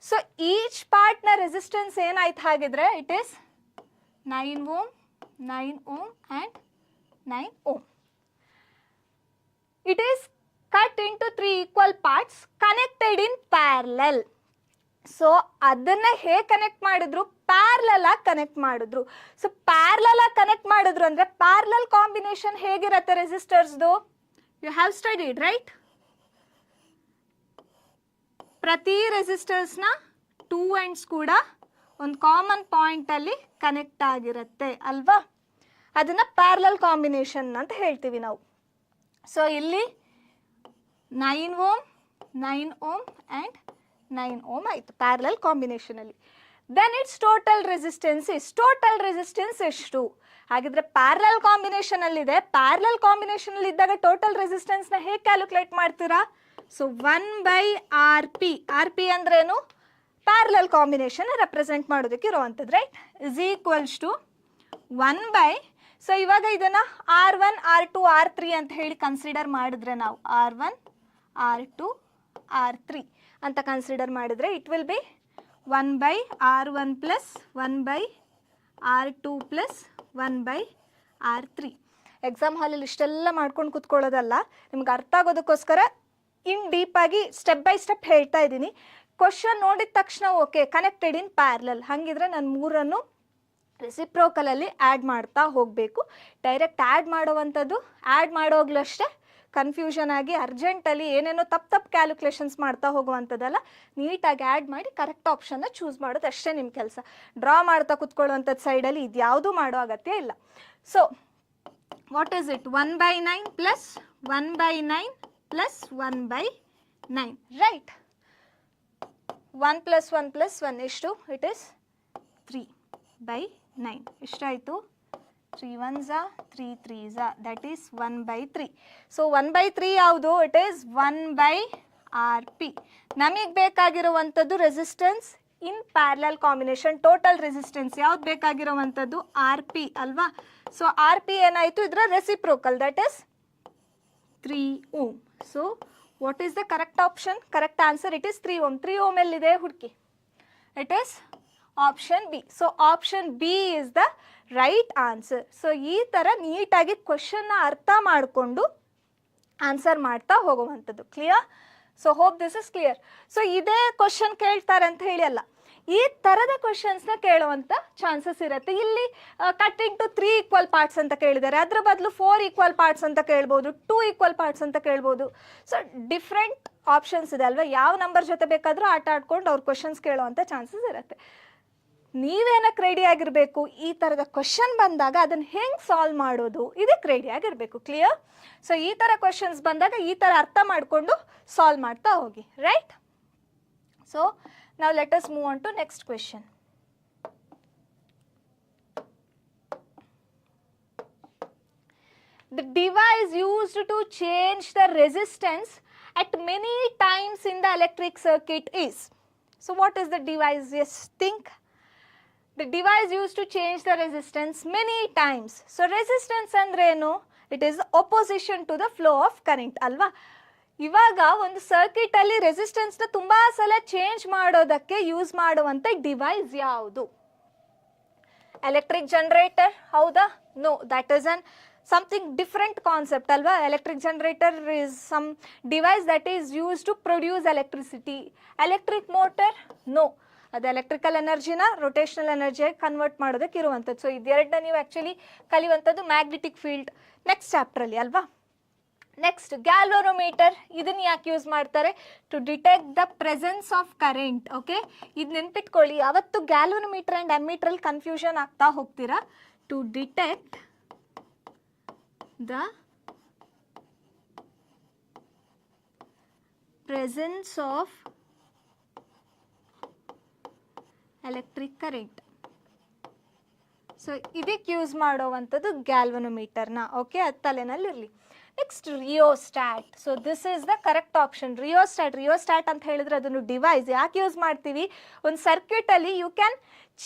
So each ಪಾರ್ಟ್ನ ರೆಸಿಸ್ಟೆನ್ಸ್ ಏನಾಯ್ತು ಹಾಗಿದ್ರೆ, it is 9 ohm, 9 ohm and 9 ohm. It is cut into 3 equal parts connected in parallel. So ಅದನ್ನ ಹೇಗೆ ಕನೆಕ್ಟ್ ಮಾಡಿದ್ರು, ಪ್ಯಾರಲಲ್ ಆಗಿ ಕನೆಕ್ಟ್ ಮಾಡಿದ್ರು. ಸೊ ಪ್ಯಾರಲಲ್ ಆಗಿ ಕನೆಕ್ಟ್ ಮಾಡಿದ್ರು ಅಂದ್ರೆ ಪ್ಯಾರಲಲ್ ಕಾಂಬಿನೇಷನ್ ಹೇಗಿರುತ್ತೆ ರೆಸಿಸ್ಟರ್ಸ್ದು, ಯು ಹ್ಯಾವ್ ಸ್ಟಡಿಡ್, ರೈಟ್? ಪ್ರತಿ ರೆಸಿಸ್ಟರ್ಸ್ನ 2 ಎಂಡ್ಸ್ ಕೂಡ ಒಂದು ಕಾಮನ್ ಪಾಯಿಂಟಲ್ಲಿ ಕನೆಕ್ಟ್ ಆಗಿರುತ್ತೆ ಅಲ್ವಾ, ಅದನ್ನ ಪ್ಯಾರಲಲ್ ಕಾಂಬಿನೇಷನ್ ಅಂತ ಹೇಳ್ತೀವಿ ನಾವು. ಸೊ ಇಲ್ಲಿ 9 ಓಮ್, 9 ಓಮ್ ಆ್ಯಂಡ್ 9 ಓಮ್ ಆಯಿತು ಪ್ಯಾರಲಲ್ ಕಾಂಬಿನೇಷನಲ್ಲಿ. ದೆನ್ ಇಟ್ಸ್ ಟೋಟಲ್ ರೆಸಿಸ್ಟೆನ್ಸ್ ಎಷ್ಟು? ಹಾಗಿದ್ರೆ ಪ್ಯಾರಲಲ್ ಕಾಂಬಿನೇಷನಲ್ಲಿದೆ, ಪ್ಯಾರಲಲ್ ಕಾಂಬಿನೇಷನಲ್ಲಿ ಇದ್ದಾಗ ಟೋಟಲ್ ರೆಸಿಸ್ಟೆನ್ಸ್ನ ಹೇಗೆ ಕ್ಯಾಲ್ಕುಲೇಟ್ ಮಾಡ್ತೀರಾ? ಸೊ 1/RP, RP ಅಂದ್ರೇನು, ಪ್ಯಾರಲಲ್ ಕಾಂಬಿನೇಷನ್ ರೆಪ್ರೆಸೆಂಟ್ ಮಾಡೋದಕ್ಕೆ ಇರುವಂಥದ್ದು, right? Is equals to 1/, so ಇವಾಗ ಇದನ್ನು R1, R2, R3 ಅಂತ ಹೇಳಿ ಕನ್ಸಿಡರ್ ಮಾಡಿದ್ರೆ ನಾವು R1, R2, R3 ಅಂತ ಕನ್ಸಿಡರ್ ಮಾಡಿದ್ರೆ it will B 1/R1 plus 1/R2 plus 1/R3. Exam ಹಾಲಲ್ಲಿ ಇಷ್ಟೆಲ್ಲ ಮಾಡ್ಕೊಂಡು ಕೂತ್ಕೊಳ್ಳೋದಲ್ಲ, ನಿಮ್ಗೆ ಅರ್ಥ ಆಗೋದಕ್ಕೋಸ್ಕರ ಇನ್ ಡೀಪಾಗಿ ಸ್ಟೆಪ್ ಬೈ ಸ್ಟೆಪ್ ಹೇಳ್ತಾ ಇದ್ದೀನಿ. ಕ್ವಶನ್ ನೋಡಿದ ತಕ್ಷಣ ಓಕೆ ಕನೆಕ್ಟೆಡ್ ಇನ್ ಪ್ಯಾರಲಲ್, ಹಾಗಿದ್ರೆ ನಾನು 3ಅನ್ನು ರೆಸಿಪ್ರೋಕಲಲ್ಲಿ ಆ್ಯಡ್ ಮಾಡ್ತಾ ಹೋಗಬೇಕು. ಡೈರೆಕ್ಟ್ ಆ್ಯಡ್ ಮಾಡೋವಂಥದ್ದು ಆ್ಯಡ್ ಮಾಡೋಗ್ಲೂ ಅಷ್ಟೇ ಕನ್ಫ್ಯೂಷನ್ ಆಗಿ ಅರ್ಜೆಂಟಲ್ಲಿ ಏನೇನೋ ತಪ್ಪು ಕ್ಯಾಲ್ಕುಲೇಷನ್ಸ್ ಮಾಡ್ತಾ ಹೋಗುವಂಥದ್ದಲ್ಲ, ನೀಟಾಗಿ ಆ್ಯಡ್ ಮಾಡಿ ಕರೆಕ್ಟ್ ಆಪ್ಷನ್ನ ಚೂಸ್ ಮಾಡೋದು ಅಷ್ಟೇ ನಿಮ್ಮ ಕೆಲಸ. ಡ್ರಾ ಮಾಡ್ತಾ ಕೂತ್ಕೊಳ್ಳುವಂಥದ್ದು ಸೈಡಲ್ಲಿ ಇದು ಯಾವುದೂ ಮಾಡೋ ಅಗತ್ಯ ಇಲ್ಲ. So what is it, 1/9 plus 1/9 plus 1/9, right? 1 + 1 + 1 ಎಷ್ಟು, ಇಟ್ ಈಸ್ 3/9. ಎಷ್ಟಾಯಿತು, 3 1s 3 3s, that is 1/3. So 1/3 ಯಾವುದು, ಇಟ್ ಈಸ್ 1/RP. ನಮಗೆ ಬೇಕಾಗಿರುವಂಥದ್ದು resistance in parallel combination total resistance ಯಾವ್ದು ಬೇಕಾಗಿರೋವಂಥದ್ದು ಆರ್ ಪಿ ಅಲ್ವಾ. ಸೊ ಆರ್ ಪಿ ಏನಾಯಿತು, ಇದರ reciprocal, that is 3 ohm. So what is the correct option? Correct answer it is 3 ohm. 3 ohm ಎಲ್ಲಿದೆ ಹುಡುಕಿ, it is option B. So option B is the right answer. So ಈ ಥರ ನೀಟಾಗಿ ಕ್ವಶನ್ನ ಅರ್ಥ ಮಾಡಿಕೊಂಡು ಆನ್ಸರ್ ಮಾಡ್ತಾ ಹೋಗುವಂಥದ್ದು. Clear? So hope this is clear. So ಇದೇ ಕ್ವಶನ್ ಕೇಳ್ತಾರೆ ಅಂತ ಹೇಳಿ ಅಲ್ಲ, ಈ ಥರದ ಕ್ವಶನ್ಸ್ನ ಕೇಳುವಂಥ ಚಾನ್ಸಸ್ ಇರುತ್ತೆ. ಇಲ್ಲಿ ಕಟ್ ಇಂಟು 3 ಈಕ್ವಲ್ ಪಾರ್ಟ್ಸ್ ಅಂತ ಕೇಳಿದ್ದಾರೆ, ಅದರ ಬದಲು 4 ಈಕ್ವಲ್ ಪಾರ್ಟ್ಸ್ ಅಂತ ಕೇಳ್ಬೋದು, 2 ಈಕ್ವಲ್ ಪಾರ್ಟ್ಸ್ ಅಂತ ಕೇಳ್ಬೋದು. ಸೊ ಡಿಫ್ರೆಂಟ್ ಆಪ್ಷನ್ಸ್ ಇದೆ ಅಲ್ವಾ, ಯಾವ ನಂಬರ್ ಜೊತೆ ಬೇಕಾದರೂ ಆಟ ಆಡ್ಕೊಂಡು ಅವ್ರು ಕ್ವಶನ್ಸ್ ಕೇಳುವಂಥ ಚಾನ್ಸಸ್ ಇರುತ್ತೆ. ನೀವೇನಕ್ಕೆ ರೆಡಿ ಆಗಿರಬೇಕು, ಈ ಥರದ ಕ್ವಶನ್ ಬಂದಾಗ ಅದನ್ನು ಹೆಂಗೆ ಸಾಲ್ವ್ ಮಾಡೋದು ಇದಕ್ಕೆ ರೆಡಿ ಆಗಿರಬೇಕು. ಕ್ಲಿಯರ್? ಸೊ ಈ ಥರ ಕ್ವಶನ್ಸ್ ಬಂದಾಗ ಈ ಥರ ಅರ್ಥ ಮಾಡಿಕೊಂಡು ಸಾಲ್ವ್ ಮಾಡ್ತಾ ಹೋಗಿ, right? So now let us move on to next question. The device used to change the resistance at many times in the electric circuit is. So what is the device? Yes, think. The device used to change the resistance many times. So resistance andre eno? It is opposition to the flow of current alva. ಇವಾಗ ಒಂದು circuit ಅಲ್ಲಿ resistance ನ ತುಂಬಾ ಸಲ change ಮಾಡೋದಕ್ಕೆ use ಮಾಡುವಂತ device ಯಾವುದು? Electric generator ಹೌದಾ? No, that is an something different concept ಅಲ್ವಾ. Electric generator is some device that is use to produce electricity. Electric motor no, ಅದು ಎಲೆಕ್ಟ್ರಿಕಲ್ ಎನರ್ಜಿನ ರೊಟೇಷನಲ್ ಎನರ್ಜಿಯಾಗಿ ಕನ್ವರ್ಟ್ ಮಾಡೋದಕ್ಕೆ ಇರುವಂಥದ್ದು. ಸೊ ಇದೆರಡನ್ನ ನೀವು ಆ್ಯಕ್ಚುಲಿ ಕಲಿಯುವಂಥದ್ದು ಮ್ಯಾಗ್ನೆಟಿಕ್ ಫೀಲ್ಡ್ ನೆಕ್ಸ್ಟ್ ಚಾಪ್ಟ್ರಲ್ಲಿ ಅಲ್ವಾ. ನೆಕ್ಸ್ಟ್ ಗ್ಯಾಲ್ವನೋಮೀಟರ್, ಇದನ್ನು ಯಾಕೆ ಯೂಸ್ ಮಾಡ್ತಾರೆ? To detect the presence of current. Okay, ಇದು ನೆನ್ಪಿಟ್ಕೊಳ್ಳಿ, ಯಾವತ್ತು ಗ್ಯಾಲ್ವನೋಮೀಟರ್ ಆ್ಯಂಡ್ ಅಮ್ಮೀಟ್ರಲ್ಲಿ ಕನ್ಫ್ಯೂಷನ್ ಆಗ್ತಾ ಹೋಗ್ತೀರಾ. To detect the presence of electric current. So ಇದಕ್ಕೆ ಯೂಸ್ ಮಾಡೋವಂಥದ್ದು ಗ್ಯಾಲ್ವನೋಮೀಟರ್ನ. ಓಕೆ, ಅದು ತಲೆನಲ್ಲಿರಲಿ. Next rheostat. So this is the correct option. Rheostat ಅಂತ ಹೇಳಿದ್ರೆ ಅದನ್ನು ಡಿವೈಸ್ ಯಾಕೆ ಯೂಸ್ ಮಾಡ್ತೀವಿ? ಒಂದು ಸರ್ಕ್ಯೂಟಲ್ಲಿ you can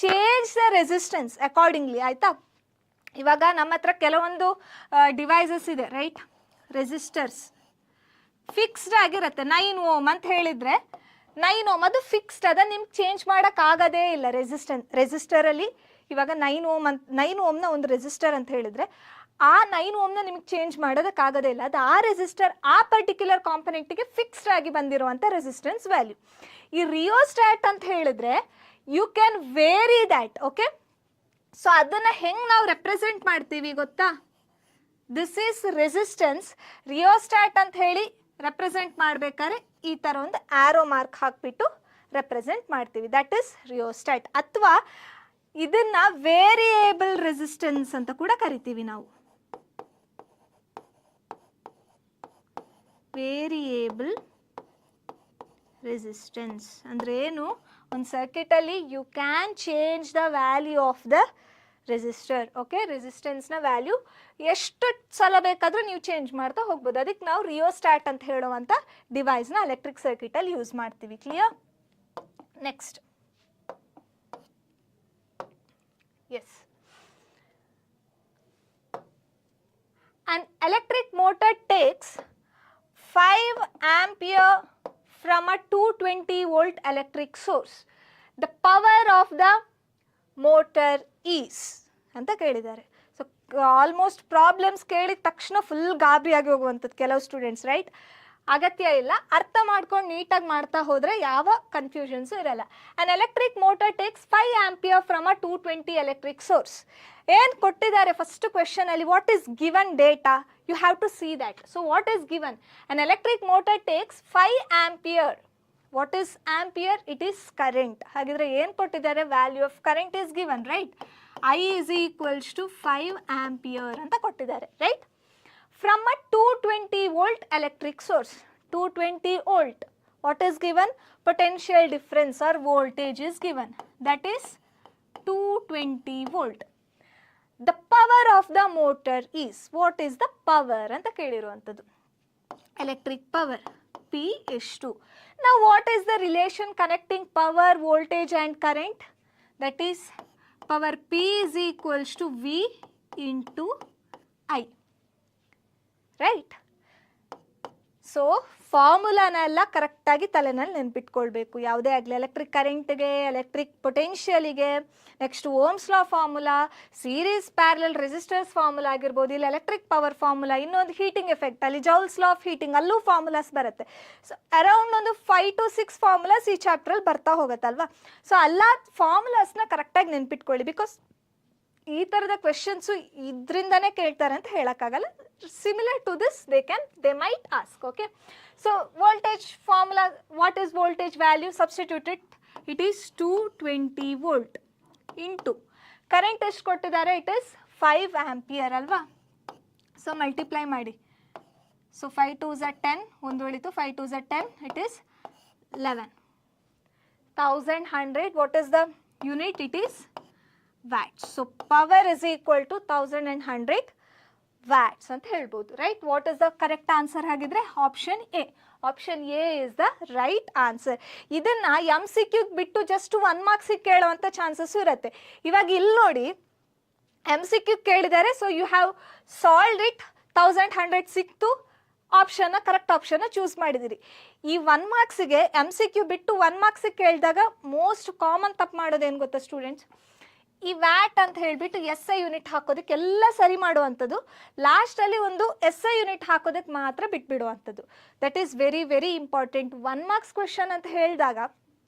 change the resistance accordingly, ಆಯಿತಾ? ಇವಾಗ ನಮ್ಮ ಹತ್ರ ಕೆಲವೊಂದು ಡಿವೈಸಸ್ ಇದೆ, ರೈಟ್? ರೆಸಿಸ್ಟರ್ಸ್ ಫಿಕ್ಸ್ಡ್ ಆಗಿರುತ್ತೆ. 9 ohm ಅಂತ ಹೇಳಿದರೆ 9 ohm ಅದು ಫಿಕ್ಸ್ಡ್ ಅದ, ನಿಮ್ಗೆ ಚೇಂಜ್ ಮಾಡೋಕ್ಕಾಗೋದೇ ಇಲ್ಲ. ರೆಸಿಸ್ಟರಲ್ಲಿ ಇವಾಗ 9 ohmನ ಒಂದು ರೆಸಿಸ್ಟರ್ ಅಂತ ಹೇಳಿದರೆ ಆ 9 ohmನ ನಿಮಗೆ ಚೇಂಜ್ ಮಾಡೋದಕ್ಕಾಗೋದೇ ಇಲ್ಲ. ಅದು ಆ ರೆಸಿಸ್ಟರ್ ಆ ಪರ್ಟಿಕ್ಯುಲರ್ ಕಾಂಪೊನೆಂಟಿಗೆ ಫಿಕ್ಸ್ಡ್ ಆಗಿ ಬಂದಿರುವಂಥ ರೆಸಿಸ್ಟೆನ್ಸ್ ವ್ಯಾಲ್ಯೂ. ಈ ರಿಯೋಸ್ಟ್ಯಾಟ್ ಅಂತ ಹೇಳಿದ್ರೆ you can vary that. Okay, so ಅದನ್ನು ಹೆಂಗೆ ನಾವು ರೆಪ್ರೆಸೆಂಟ್ ಮಾಡ್ತೀವಿ ಗೊತ್ತಾ? This is resistance. ರಿಯೋಸ್ಟ್ಯಾಟ್ ಅಂತ ಹೇಳಿ ರೆಪ್ರೆಸೆಂಟ್ ಮಾಡಬೇಕಾದ್ರೆ ಈ ಥರ ಒಂದು ಆ್ಯರೋ ಮಾರ್ಕ್ ಹಾಕಿಬಿಟ್ಟು ರೆಪ್ರೆಸೆಂಟ್ ಮಾಡ್ತೀವಿ, ದಟ್ ಈಸ್ ರಿಯೋಸ್ಟ್ಯಾಟ್. ಅಥವಾ ಇದನ್ನ ವೇರಿಯೇಬಲ್ ರೆಸಿಸ್ಟೆನ್ಸ್ ಅಂತ ಕೂಡ ಕರಿತೀವಿ ನಾವು. ವೇರಿಯೇಬಲ್ ರೆಸಿಸ್ಟೆನ್ಸ್ ಅಂದರೆ ಏನು? ಒಂದು ಸರ್ಕ್ಯೂಟಲ್ಲಿ you can change the value of the resistor. Okay, ರೆಸಿಸ್ಟೆನ್ಸ್ನ ವ್ಯಾಲ್ಯೂ ಎಷ್ಟು ಸಲ ಬೇಕಾದರೂ ನೀವು ಚೇಂಜ್ ಮಾಡ್ತಾ ಹೋಗ್ಬೋದು. ಅದಕ್ಕೆ ನಾವು ರಿಯೋಸ್ಟ್ಯಾಟ್ ಅಂತ ಹೇಳುವಂಥ ಡಿವೈಸ್ನ ಎಲೆಕ್ಟ್ರಿಕ್ ಸರ್ಕ್ಯೂಟಲ್ಲಿ ಯೂಸ್ ಮಾಡ್ತೀವಿ. Clear? Next, yes, an electric motor takes 5 ampere from a 220 volt electric source. The power of the motor is ಅಂತ ಕೇಳಿದ್ದಾರೆ. ಸೊ ಆಲ್ಮೋಸ್ಟ್ ಪ್ರಾಬ್ಲಮ್ಸ್ ಕೇಳಿದ ತಕ್ಷಣ ಫುಲ್ ಗಾಬರಿಯಾಗಿ ಹೋಗುವಂಥದ್ದು ಕೆಲವು ಸ್ಟೂಡೆಂಟ್ಸ್, ರೈಟ್? ಅಗತ್ಯ ಇಲ್ಲ, ಅರ್ಥ ಮಾಡ್ಕೊಂಡು ನೀಟಾಗಿ ಮಾಡ್ತಾ ಹೋದರೆ ಯಾವ ಕನ್ಫ್ಯೂಷನ್ಸು ಇರಲ್ಲ. An electric motor takes 5 ampere from a 220 electric source. ಏನು ಕೊಟ್ಟಿದ್ದಾರೆ ಫಸ್ಟ್ ಕ್ವೆಶನಲ್ಲಿ? What is given data? You have to see that. So what is given? An electric motor takes 5 ampere. What is ampere? It is current. ಹಾಗಿದ್ರೆ ಏನು ಕೊಟ್ಟಿದ್ದಾರೆ? Value of current is given, right? I is equals to 5 ampere ಅಂತ ಕೊಟ್ಟಿದ್ದಾರೆ, right? From a 220 volt electric source. 220 volt. What is given? Potential difference or voltage is given. That is 220 volt. The power of the motor is. What is the power ಅಂತ ಕೇಳಿರುವಂಥದ್ದು? Electric power. P ಎಷ್ಟು. Now what is the relation connecting power, voltage and current? That is power P is equals to V into I. Right? So ಫಾರ್ಮುಲಾನೆಲ್ಲ ಕರೆಕ್ಟಾಗಿ ತಲೆನಲ್ಲಿ ನೆನ್ಪಿಟ್ಕೊಳ್ಬೇಕು. ಯಾವುದೇ ಆಗಲಿ electric ಕರೆಂಟ್ಗೆ, electric ಪೊಟೆನ್ಷಿಯಲಿಗೆ, next ohm's law formula, series parallel resistors formula ಆಗಿರ್ಬೋದು, ಇಲ್ಲಿ ಎಲೆಕ್ಟ್ರಿಕ್ ಪವರ್ ಫಾರ್ಮುಲಾ, ಇನ್ನೊಂದು ಹೀಟಿಂಗ್ ಎಫೆಕ್ಟ್, ಅಲ್ಲಿ ಜೌಲ್ಸ್ ಲಾ ಆಫ್ ಹೀಟಿಂಗ್, ಅಲ್ಲೂ ಫಾರ್ಮುಲಾಸ್ ಬರುತ್ತೆ. ಸೊ ಅರೌಂಡ್ ಒಂದು 5 to 6 ಫಾರ್ಮುಲಾಸ್ ಈ ಚಾಪ್ಟ್ರಲ್ಲಿ ಬರ್ತಾ ಹೋಗುತ್ತಲ್ವಾ. ಸೊ ಎಲ್ಲ ಫಾರ್ಮುಲಾಸ್ನ ಕರೆಕ್ಟಾಗಿ ನೆನ್ಪಿಟ್ಕೊಳ್ಳಿ. ಬಿಕಾಸ್ ಈ ಥರದ ಕ್ವೆಶನ್ಸು ಇದರಿಂದನೇ ಕೇಳ್ತಾರೆ ಅಂತ ಹೇಳೋಕ್ಕಾಗಲ್ಲ. Similar to this they might ask. Okay, so voltage formula, what is voltage value? Substitute it. It is 220 volt into current ಎಷ್ಟು ಕೊಟ್ಟಿದ್ದಾರೆ, it is 5 ampere ಅಲ್ವಾ. ಸೊ ಮಲ್ಟಿಪ್ಲೈ ಮಾಡಿ. ಸೊ 5 2s are 10, ಒಂದು ಉಳಿತು, 5 2s are 10, it is 11. 1100, what is the unit? It is watts. So power is equal to 1100 watts ಅಂತ ಹೇಳ್ಬೋದು. Right? What is the correct answer ಹಾಗಿದ್ರೆ? Option A. Option A is the right answer. ಇದನ್ನ MCQ ಬಿಟ್ಟು just 1 ಮಾರ್ಕ್ಸಿಗೆ ಕೇಳುವಂಥ chances ಇರುತ್ತೆ. ಇವಾಗ ಇಲ್ಲಿ ನೋಡಿ MCQ ಕೇಳಿದ್ದಾರೆ, so you have solved it, 1100 ಸಿಕ್ತು, ಆಪ್ಷನ್ನ ಕರೆಕ್ಟ್ ಆಪ್ಷನ್ನ ಚೂಸ್ ಮಾಡಿದಿರಿ. ಈ 1 ಮಾರ್ಕ್ಸಿಗೆ MCQ ಬಿಟ್ಟು 1 ಮಾರ್ಕ್ಸಿಗೆ ಕೇಳಿದಾಗ ಮೋಸ್ಟ್ ಕಾಮನ್ ತಪ್ಪು ಮಾಡೋದೇನು ಗೊತ್ತಾ ಸ್ಟೂಡೆಂಟ್ಸ್? ಈ ವ್ಯಾಟ್ ಅಂತ ಹೇಳಿಬಿಟ್ಟು SI ಯೂನಿಟ್ ಹಾಕೋದಕ್ಕೆ ಎಲ್ಲ ಸರಿ ಮಾಡುವಂಥದ್ದು, ಲಾಸ್ಟಲ್ಲಿ ಒಂದು SI ಯೂನಿಟ್ ಹಾಕೋದಕ್ಕೆ ಮಾತ್ರ ಬಿಟ್ಬಿಡುವಂಥದ್ದು. That is very very important. 1 marks question ಅಂತ ಹೇಳಿದಾಗ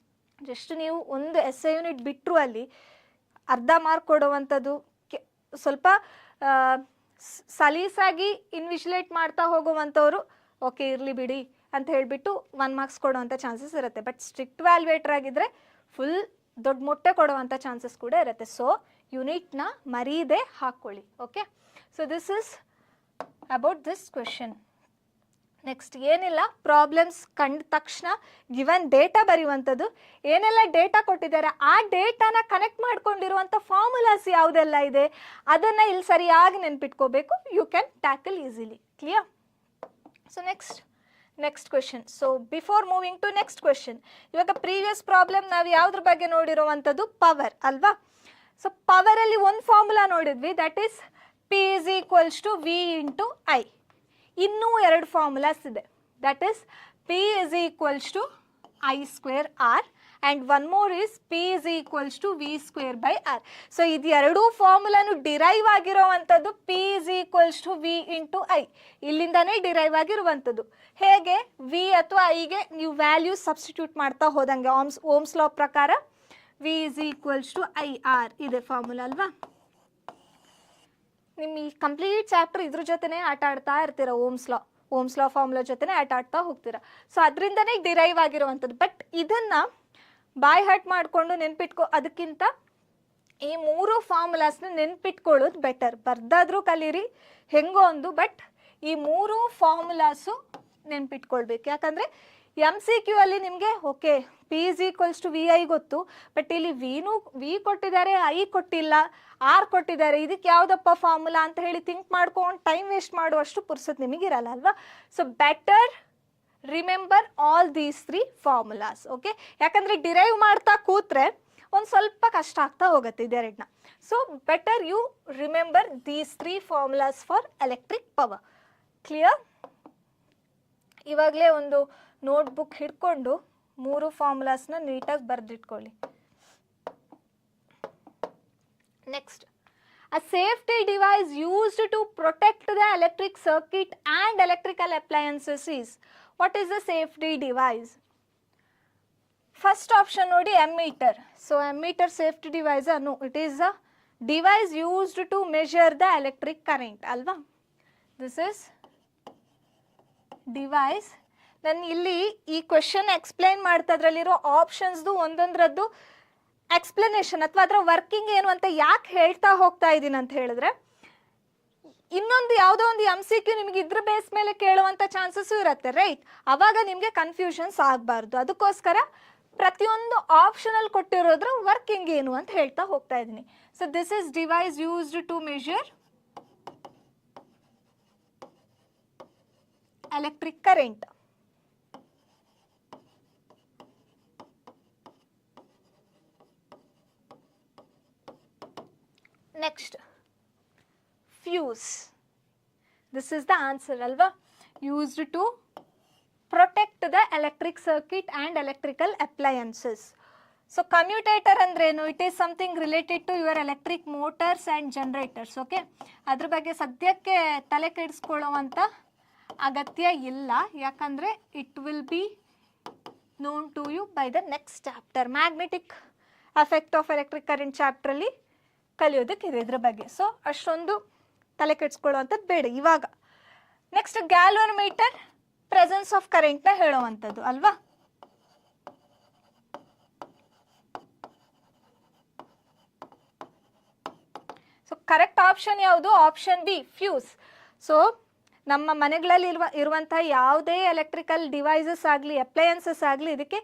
ಜಸ್ಟ್ ನೀವು ಒಂದು SI ಯೂನಿಟ್ ಬಿಟ್ಟರು ಅಲ್ಲಿ ಅರ್ಧ ಮಾರ್ಕ್ ಕೊಡುವಂಥದ್ದು, ಸ್ವಲ್ಪ ಸಲೀಸಾಗಿ ಇನ್ವಿಜಿಲೇಟ್ ಮಾಡ್ತಾ ಹೋಗುವಂಥವ್ರು ಓಕೆ ಇರಲಿ ಬಿಡಿ ಅಂತ ಹೇಳಿಬಿಟ್ಟು 1 ಮಾರ್ಕ್ಸ್ ಕೊಡುವಂಥ ಚಾನ್ಸಸ್ ಇರುತ್ತೆ. ಬಟ್ ಸ್ಟ್ರಿಕ್ಟ್ ವ್ಯಾಲ್ಯೂಯೇಟರ್ ಆಗಿದ್ದರೆ ಫುಲ್ ದೊಡ್ಡ ಮೊಟ್ಟೆ ಕೊಡುವಂಥ ಚಾನ್ಸಸ್ ಕೂಡ ಇರುತ್ತೆ. ಸೊ ಯೂನಿಟ್ನ ಮರೀದೆ ಹಾಕ್ಕೊಳ್ಳಿ. Okay, so this is about this question. Next ಏನಿಲ್ಲ, ಪ್ರಾಬ್ಲಮ್ಸ್ ಕಂಡ ತಕ್ಷಣ ಗಿವನ್ ಡೇಟಾ ಬರೆಯುವಂಥದ್ದು, ಏನೆಲ್ಲ ಡೇಟಾ ಕೊಟ್ಟಿದ್ದಾರೆ ಆ ಡೇಟಾನ ಕನೆಕ್ಟ್ ಮಾಡ್ಕೊಂಡಿರುವಂಥ ಫಾರ್ಮುಲಾಸ್ ಯಾವುದೆಲ್ಲ ಇದೆ ಅದನ್ನು ಇಲ್ಲಿ ಸರಿಯಾಗಿ ನೆನ್ಪಿಟ್ಕೋಬೇಕು. You can tackle easily. Clear? So next question. So before moving to next question, ಇವಾಗ ಪ್ರೀವಿಯಸ್ ಪ್ರಾಬ್ಲಮ್ ನಾವು ಯಾವುದ್ರ ಬಗ್ಗೆ ನೋಡಿರುವಂಥದ್ದು? ಪವರ್ ಅಲ್ವಾ. ಸೊ ಪವರಲ್ಲಿ ಒಂದು ಫಾರ್ಮುಲಾ ನೋಡಿದ್ವಿ, that is P is equals to V into I. ಇನ್ನೂ 2 ಫಾರ್ಮುಲಾಸ್ ಇದೆ, that is P is equals to I square R and one more is P is equals to V square by R. So ಇದು 2 ಫಾರ್ಮುಲಾನು derive ಆಗಿರುವಂಥದ್ದು P is equals to V into I. ಇಲ್ಲಿಂದಾನೇ derive ಆಗಿರುವಂಥದ್ದು. ಹೇಗೆ? V ಅಥವಾ ಐಗೆ ನೀವು value substitute ಮಾಡ್ತಾ ಹೋದಂಗೆ ಓಮ್ಸ್ ಲಾ ಪ್ರಕಾರ V is equals to IR ಇದೆ ಫಾರ್ಮುಲಾ ಅಲ್ವಾ. ನಿಮ್ಮ ಈ ಕಂಪ್ಲೀಟ್ ಚಾಪ್ಟರ್ ಇದ್ರ ಜೊತೆನೇ ಆಟ ಆಡ್ತಾ ಇರ್ತೀರ, ಓಮ್ಸ್ ಲಾ ಫಾರ್ಮುಲಾ ಜೊತೆನೇ ಆಟ ಆಡ್ತಾ ಹೋಗ್ತೀರಾ. ಸೊ ಅದರಿಂದನೇ ಡಿರೈವ್ ಆಗಿರುವಂಥದ್ದು. ಬಟ್ ಇದನ್ನು ಬಾಯ್ ಹರ್ಟ್ ಮಾಡಿಕೊಂಡು ಅದಕ್ಕಿಂತ ಈ 3 ಫಾರ್ಮುಲಾಸ್ನ ನೆನ್ಪಿಟ್ಕೊಳ್ಳೋದು ಬೆಟರ್. ಬರ್ದಾದ್ರೂ ಕಲೀರಿ ಹೆಂಗೋ ಒಂದು, ಬಟ್ ಈ 3 ಫಾರ್ಮುಲಾಸು ನೆನ್ಪಿಟ್ಕೊಳ್ಬೇಕು. ಯಾಕಂದರೆ MCQ ಅಲ್ಲಿ ನಿಮಗೆ okay P is equals to VI ಗೊತ್ತು, ಬಟ್ ಇಲ್ಲಿ ವಿ ಕೊಟ್ಟಿದ್ದಾರೆ, ಐ ಕೊಟ್ಟಿಲ್ಲ, ಆರ್ ಕೊಟ್ಟಿದ್ದಾರೆ, ಇದಕ್ಕೆ ಯಾವುದಪ್ಪ ಫಾರ್ಮುಲಾ ಅಂತ ಹೇಳಿ ಥಿಂಕ್ ಮಾಡ್ಕೊಂಡು ಟೈಮ್ ವೇಸ್ಟ್ ಮಾಡುವಷ್ಟು ಪುರ್ಸತ್ ನಿಮಗಿರಲ್ಲ ಅಲ್ವಾ. So better remember all these 3 formulas. Okay, ಯಾಕಂದರೆ ಡಿರೈವ್ ಮಾಡ್ತಾ ಕೂತ್ರೆ ಒಂದು ಸ್ವಲ್ಪ ಕಷ್ಟ ಆಗ್ತಾ ಹೋಗುತ್ತೆ ಇದೆರಡನ್ನ. So better you remember these 3 formulas for electric power. Clear? ಇವಾಗಲೇ ಒಂದು ನೋಟ್ಬುಕ್ ಹಿಡ್ಕೊಂಡು 3 ಫಾರ್ಮುಲಾಸ್ನ ನೀಟಾಗಿ ಬರೆದಿಟ್ಕೊಳ್ಳಿ. Next, a safety device used to protect the electric circuit and electrical appliances is. What is the safety device? First option ನೋಡಿ, ammeter. So ammeter safety device no, it is a device used to measure the electric current ಅಲ್ವಾ. This is device. ನಾನು ಇಲ್ಲಿ ಈ question explain ಮಾಡ್ತಾದ್ರಲ್ಲಿರೋ ಆಪ್ಷನ್ಸ್ದು ಒಂದೊಂದರದ್ದು explanation ಅಥವಾ ಅದರ working ಏನು ಅಂತ ಯಾಕೆ ಹೇಳ್ತಾ ಹೋಗ್ತಾ ಇದ್ದೀನಿ ಅಂತ ಹೇಳಿದ್ರೆ, ಇನ್ನೊಂದು ಯಾವುದೋ ಒಂದು MCQ ನಿಮಗೆ ಇದ್ರ ಬೇಸ್ ಮೇಲೆ ಕೇಳುವಂಥ ಚಾನ್ಸಸ್ಸು ಇರುತ್ತೆ, ರೈಟ್? ಆವಾಗ ನಿಮಗೆ ಕನ್ಫ್ಯೂಷನ್ಸ್ ಆಗಬಾರ್ದು. ಅದಕ್ಕೋಸ್ಕರ ಪ್ರತಿಯೊಂದು ಆಪ್ಷನಲ್ಲಿ ಕೊಟ್ಟಿರೋದ್ರ ವರ್ಕಿಂಗ್ ಏನು ಅಂತ ಹೇಳ್ತಾ ಹೋಗ್ತಾ ಇದ್ದೀನಿ. So this is device used to measure electric current. Next fuse. This is the answer ಅಲ್ವಾ. Used to protect the electric circuit and electrical appliances. So commutator ಅಂದ್ರೇನು? It is something related to your electric motors and generators. Okay, ಅದ್ರ ಬಗ್ಗೆ ಸದ್ಯಕ್ಕೆ ತಲೆ ಕೆಡಿಸ್ಕೊಳ್ಳುವಂಥ ಅಗತ್ಯ ಇಲ್ಲ, ಯಾಕಂದರೆ it will be known to you by the next chapter. Magnetic effect of electric current ಚಾಪ್ಟ್ರಲ್ಲಿ ಕಲಿಯೋದಕ್ಕಿದೆ ಇದ್ರ ಬಗ್ಗೆ. ಸೊ ಅಷ್ಟೊಂದು ತಲೆ ಕೆಡಿಸ್ಕೊಳ್ಳುವಂಥದ್ದು ಬೇಡ ಇವಾಗ. ನೆಕ್ಸ್ಟ್ ಗ್ಯಾಲ್ವನೋಮೀಟರ್ ಪ್ರೆಸೆನ್ಸ್ ಆಫ್ ಕರೆಂಟ್ನ ಹೇಳುವಂಥದ್ದು ಅಲ್ವಾ. ಸೊ ಕರೆಕ್ಟ್ ಆಪ್ಷನ್ ಯಾವುದು? Option B, fuse. ಸೊ ನಮ್ಮ ಮನೆಗಳಲ್ಲಿ ಇರುವಂತಹ ಯಾವುದೇ ಎಲೆಕ್ಟ್ರಿಕಲ್ ಡಿವೈಸಸ್ ಆಗಲಿ, ಅಪ್ಲಯನ್ಸಸ್ ಆಗಲಿ, ಇದಕ್ಕೆ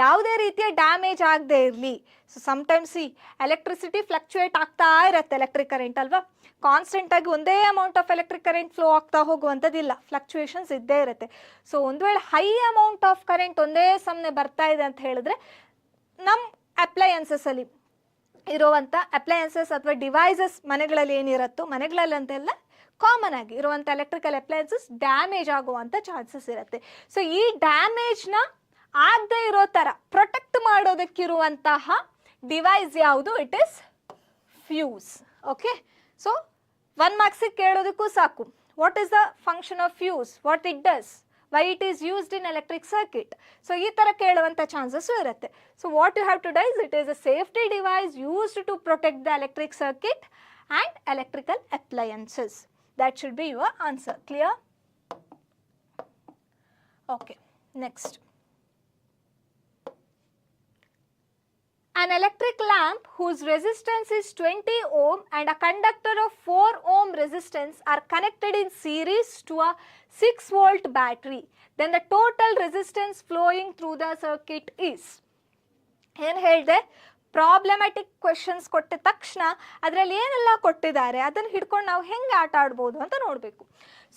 ಯಾವುದೇ ರೀತಿಯ ಡ್ಯಾಮೇಜ್ ಆಗದೆ ಇರಲಿ. ಸೊ ಸಮ್ಟೈಮ್ಸ್ ಈ ಎಲೆಕ್ಟ್ರಿಸಿಟಿ ಫ್ಲಕ್ಚುಯೇಟ್ ಆಗ್ತಾ ಇರುತ್ತೆ, ಎಲೆಕ್ಟ್ರಿಕ್ ಕರೆಂಟ್ ಅಲ್ವಾ. ಕಾನ್ಸ್ಟೆಂಟ್ ಆಗಿ ಒಂದೇ amount of electric current flow ಆಗ್ತಾ ಹೋಗುವಂಥದ್ದಿಲ್ಲ, ಫ್ಲಕ್ಚುಯೇಷನ್ಸ್ ಇದ್ದೇ ಇರುತ್ತೆ. ಸೊ ಒಂದು ವೇಳೆ ಹೈ ಅಮೌಂಟ್ ಆಫ್ ಕರೆಂಟ್ ಒಂದೇ ಸಮನೆ ಬರ್ತಾ ಇದೆ ಅಂತ ಹೇಳಿದ್ರೆ, ನಮ್ಮ ಅಪ್ಲಯನ್ಸಸ್ಸಲ್ಲಿ ಇರುವಂಥ ಅಪ್ಲಯನ್ಸಸ್ ಅಥವಾ ಡಿವೈಸಸ್ ಮನೆಗಳಲ್ಲಿ ಏನಿರುತ್ತೋ, ಮನೆಗಳಲ್ಲಿ ಅಂತೆಲ್ಲ ಕಾಮನ್ ಆಗಿ ಇರುವಂಥ ಎಲೆಕ್ಟ್ರಿಕಲ್ ಅಪ್ಲಯನ್ಸಸ್ ಡ್ಯಾಮೇಜ್ ಆಗುವಂಥ ಚಾನ್ಸಸ್ ಇರುತ್ತೆ. ಸೊ ಈ ಡ್ಯಾಮೇಜ್ನ ಆಗದೆ ಇರೋ ಥರ ಪ್ರೊಟೆಕ್ಟ್ ಮಾಡೋದಕ್ಕಿರುವಂತಹ ಡಿವೈಸ್ ಯಾವುದು? It is fuse. Okay, so 1 ಮಾರ್ಕ್ಸಿಗೆ ಕೇಳೋದಕ್ಕೂ ಸಾಕು. What is the function of fuse, what it does, why it is used in electric circuit. So ಈ ಥರ ಕೇಳುವಂಥ ಚಾನ್ಸಸ್ಸು ಇರುತ್ತೆ. So what you have to dice, it is a safety device used to protect the electric circuit and electrical appliances. That should be your answer. Clear? Okay, next. An electric lamp whose resistance is 20 ohm and a conductor of 4 ohm resistance are connected in series to a 6 volt battery. Then the total resistance flowing through the circuit is. ಏನು ಹೇಳಿದೆ? Problematic questions ಕೊಟ್ಟ ತಕ್ಷಣ ಅದರಲ್ಲಿ ಏನೆಲ್ಲ ಕೊಟ್ಟಿದ್ದಾರೆ ಅದನ್ನು ಹಿಡ್ಕೊಂಡು ನಾವು ಹೆಂಗೆ ಆಟ ಆಡ್ಬೋದು ಅಂತ ನೋಡಬೇಕು.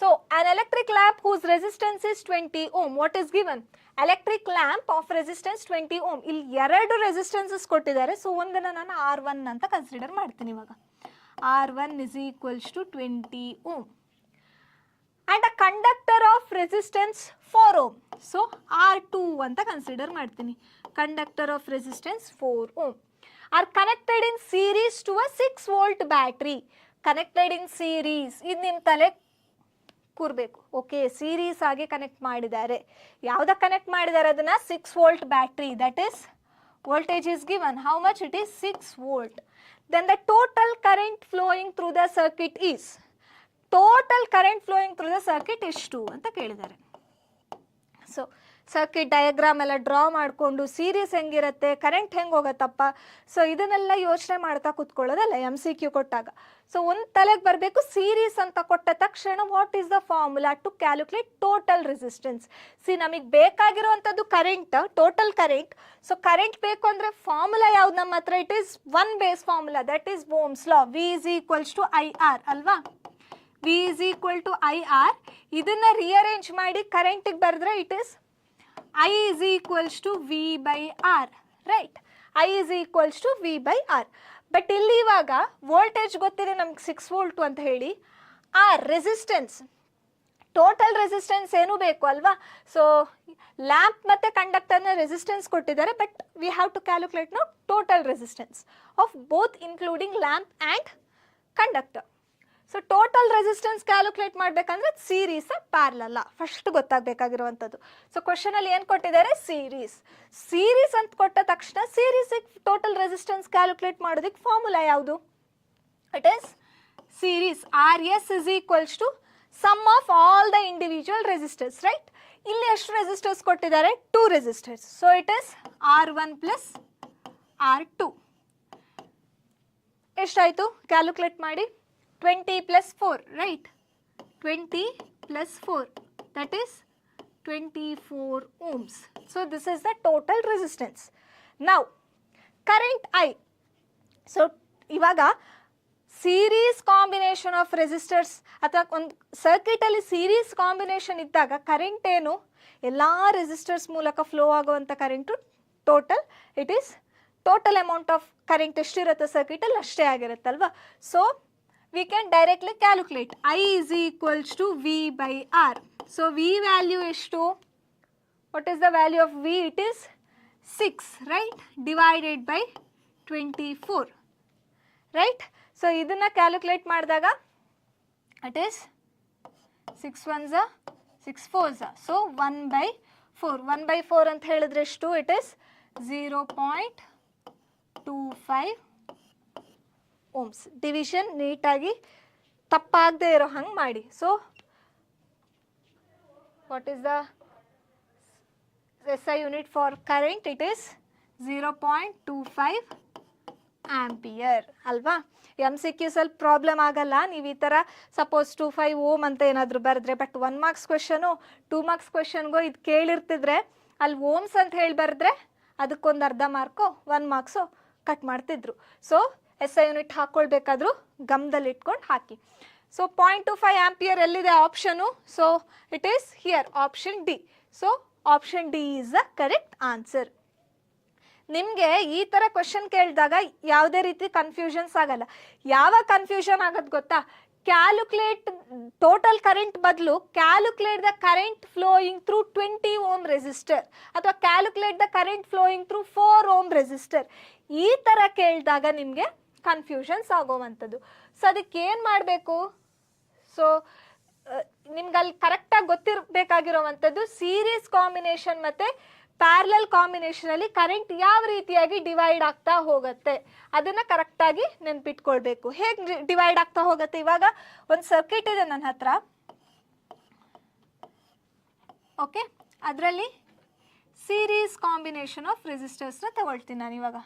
So an electric lamp whose resistance is 20 ohm. What is given? Electric lamp of resistance 20 ohm. ಇಲ್ಲಿ 2 ರೆಸಿಸ್ಟೆನ್ಸಸ್ ಕೊಟ್ಟಿದ್ದಾರೆ. ಸೊ ಒಂದನ್ನು ನಾನು R1 ಅಂತ ಕನ್ಸಿಡರ್ ಮಾಡ್ತೀನಿ ಇವಾಗ. R1 is equals to 20 ohm. And a conductor of resistance 4 ohm. So R2 ಅಂತ consider ಮಾಡ್ತೀನಿ. Conductor of resistance 4 ohm are connected in series to a 6 volt battery. Connected in series, ಇದು ನಿಮ್ಮ ತಲೆ ಕೂರಬೇಕು. Okay, series ಆಗಿ connect ಮಾಡಿದ್ದಾರೆ. ಯಾವುದಕ್ಕೆ connect ಮಾಡಿದ್ದಾರೆ ಅದನ್ನು? 6 volt battery. That is, voltage is given. How much? It is 6 volt. Then the total current flowing through the circuit is. Total current flowing through the circuit ಎಷ್ಟು ಅಂತ ಕೇಳಿದ್ದಾರೆ. So circuit diagram ಎಲ್ಲ draw ಮಾಡಿಕೊಂಡು series ಹೆಂಗಿರುತ್ತೆ, current ಹೆಂಗೆ ಹೋಗುತ್ತಪ್ಪ, so ಇದನ್ನೆಲ್ಲ ಯೋಚನೆ ಮಾಡ್ತಾ ಕೂತ್ಕೊಳ್ಳೋದಲ್ಲ MCQ ಕೊಟ್ಟಾಗ. ಸೊ ಒಂದು ತಲೆಗೆ ಬರಬೇಕು, ಸೀರೀಸ್ ಅಂತ ಕೊಟ್ಟ ತಕ್ಷಣ what is the formula to calculate total resistance. ನಮಗೆ ಬೇಕಾಗಿರುವಂಥದ್ದು current, total current. So current ಬೇಕು ಅಂದರೆ ಫಾರ್ಮುಲಾ ಯಾವ್ದು ನಮ್ಮ ಹತ್ರ? It is one base formula, that is Ohm's law. V is equals to IR ಅಲ್ವಾ. V is equal to IR. ಇದನ್ನು rearrange ಮಾಡಿ ಕರೆಂಟಿಗೆ ಬರೆದ್ರೆ it is I is equals to V by R, right? I is equals to V by R. But ಇಲ್ಲಿ ಇವಾಗ voltage ಗೊತ್ತಿದೆ ನಮ್ಗೆ 6 volt ಅಂತ ಹೇಳಿ. R ರೆಸಿಸ್ಟೆನ್ಸ್, ಟೋಟಲ್ ರೆಸಿಸ್ಟೆನ್ಸ್ ಏನು ಬೇಕು ಅಲ್ವಾ. ಸೊ ಲ್ಯಾಂಪ್ ಮತ್ತು ಕಂಡಕ್ಟರ್ನ ರೆಸಿಸ್ಟೆನ್ಸ್ ಕೊಟ್ಟಿದ್ದಾರೆ, but we have to calculate no total resistance of both including lamp and conductor. So total resistance calculate ಮಾಡಬೇಕಂದ್ರೆ ಸೀರೀಸ್ ಪ್ಯಾರಲಲ್ಲ ಫಸ್ಟ್ ಗೊತ್ತಾಗಬೇಕಾಗಿರುವಂಥದ್ದು. ಸೊ ಕ್ವಶನಲ್ಲಿ ಏನು ಕೊಟ್ಟಿದ್ದಾರೆ? ಸೀರೀಸ್. ಸೀರೀಸ್ ಅಂತ ಕೊಟ್ಟ ತಕ್ಷಣ ಸೀರೀಸಿಗೆ ಟೋಟಲ್ ರೆಸಿಸ್ಟೆನ್ಸ್ ಕ್ಯಾಲ್ಕುಲೇಟ್ ಮಾಡೋದಕ್ಕೆ ಫಾರ್ಮುಲಾ ಯಾವುದು? It is series. RS is equals to sum of all the individual resistors, right? ಇಲ್ಲಿ ಎಷ್ಟು ರೆಸಿಸ್ಟರ್ಸ್ ಕೊಟ್ಟಿದ್ದಾರೆ? 2 resistors. So it is R1 plus R2. ಎಷ್ಟಾಯಿತು ಕ್ಯಾಲ್ಕುಲೇಟ್ ಮಾಡಿ? 20 plus 4, right? 20 plus 4, that is 24 ohms. So this is the total resistance. Now current I. So ಇವಾಗ series combination of resistors ಅಥವಾ ಒಂದು ಸರ್ಕ್ಯೂಟಲ್ಲಿ series combination ಇದ್ದಾಗ current ಏನು? ಎಲ್ಲ resistors ಮೂಲಕ ಫ್ಲೋ ಆಗುವಂಥ current total it is total amount of current ಎಷ್ಟಿರುತ್ತೆ ಸರ್ಕ್ಯೂಟಲ್ಲಿ ಅಷ್ಟೇ ಆಗಿರುತ್ತಲ್ವಾ. So we can directly calculate I is equals to V by R. So V value ಎಷ್ಟು? What is the value of V? It is 6, right? Divided by 24, right? So ಇದನ್ನ calculate ಮಾಡಿದಾಗ it is 6 ones are 6 fours are. So 1 by 4. 1 by 4 ಅಂತ ಹೇಳಿದ್ರೆ ಎಷ್ಟು? It is 0.25 ohms. Division ನೀಟಾಗಿ ತಪ್ಪಾಗದೆ ಇರೋ ಹಂಗೆ ಮಾಡಿ. So what is the SI unit for current? It is 0.25 ampere ಅಲ್ವಾ. MCQs ಅಲ್ಲಿ ಪ್ರಾಬ್ಲಮ್ ಆಗಲ್ಲ. ನೀವು ಈ ಥರ ಸಪೋಸ್ 25 ಓಮ್ ಅಂತ ಏನಾದರೂ ಬರೆದ್ರೆ, ಬಟ್ 1 ಮಾರ್ಕ್ಸ್ ಕ್ವೆಶನು 2 ಮಾರ್ಕ್ಸ್ ಕ್ವೆಶನ್ಗೂ ಇದು ಕೇಳಿರ್ತಿದ್ರೆ ಅಲ್ಲಿ ಓಮ್ಸ್ ಅಂತ ಹೇಳಿ ಬರೆದ್ರೆ ಅದಕ್ಕೊಂದು ಅರ್ಧ ಮಾರ್ಕು 1 ಮಾರ್ಕ್ಸು ಕಟ್ ಮಾಡ್ತಿದ್ರು. ಸೊ SI ಯೂನಿಟ್ ಹಾಕ್ಕೊಳ್ಬೇಕಾದ್ರೂ ಗಮನದಲ್ಲಿ ಇಟ್ಕೊಂಡು ಹಾಕಿ. ಸೊ 0.25 ಆಂಪಿಯರ್ ಎಲ್ಲಿದೆ option? So it is here, option D. So option D is the correct answer. ನಿಮಗೆ ಈ ಥರ ಕ್ವೆಶನ್ ಕೇಳಿದಾಗ ಯಾವುದೇ ರೀತಿ ಕನ್ಫ್ಯೂಷನ್ಸ್ ಆಗಲ್ಲ. ಯಾವಾಗ ಕನ್ಫ್ಯೂಷನ್ ಆಗೋದು ಗೊತ್ತಾ? ಕ್ಯಾಲ್ಕುಲೇಟ್ ಟೋಟಲ್ ಕರೆಂಟ್ ಬದಲು calculate the current flowing through 20 ohm resistor ಅಥವಾ calculate the current flowing through 4 ohm resistor, ಈ ಥರ ಕೇಳಿದಾಗ ನಿಮಗೆ ಕನ್ಫ್ಯೂಷನ್ಸ್ ಆಗೋವಂಥದ್ದು. ಸೊ ಅದಕ್ಕೆ ಏನು ಮಾಡಬೇಕು? ಸೊ ನಿಮ್ಗೆ ಅಲ್ಲಿ ಕರೆಕ್ಟಾಗಿ ಗೊತ್ತಿರಬೇಕಾಗಿರೋವಂಥದ್ದು ಸೀರೀಸ್ ಕಾಂಬಿನೇಷನ್ ಮತ್ತು ಪ್ಯಾರಲಲ್ ಕಾಂಬಿನೇಷನಲ್ಲಿ ಕರೆಂಟ್ ಯಾವ ರೀತಿಯಾಗಿ ಡಿವೈಡ್ ಆಗ್ತಾ ಹೋಗುತ್ತೆ ಅದನ್ನು ಕರೆಕ್ಟಾಗಿ ನೆನ್ಪಿಟ್ಕೊಳ್ಬೇಕು. ಹೇಗೆ ಡಿವೈಡ್ ಆಗ್ತಾ ಹೋಗುತ್ತೆ? ಇವಾಗ ಒಂದು ಸರ್ಕ್ಯೂಟ್ ಇದೆ ನನ್ನ ಹತ್ರ, ಓಕೆ, ಅದರಲ್ಲಿ ಸೀರೀಸ್ ಕಾಂಬಿನೇಷನ್ ಆಫ್ ರೆಸಿಸ್ಟರ್ಸ್ನ ತಗೊಳ್ತೀನಿ ನಾನು ಇವಾಗ.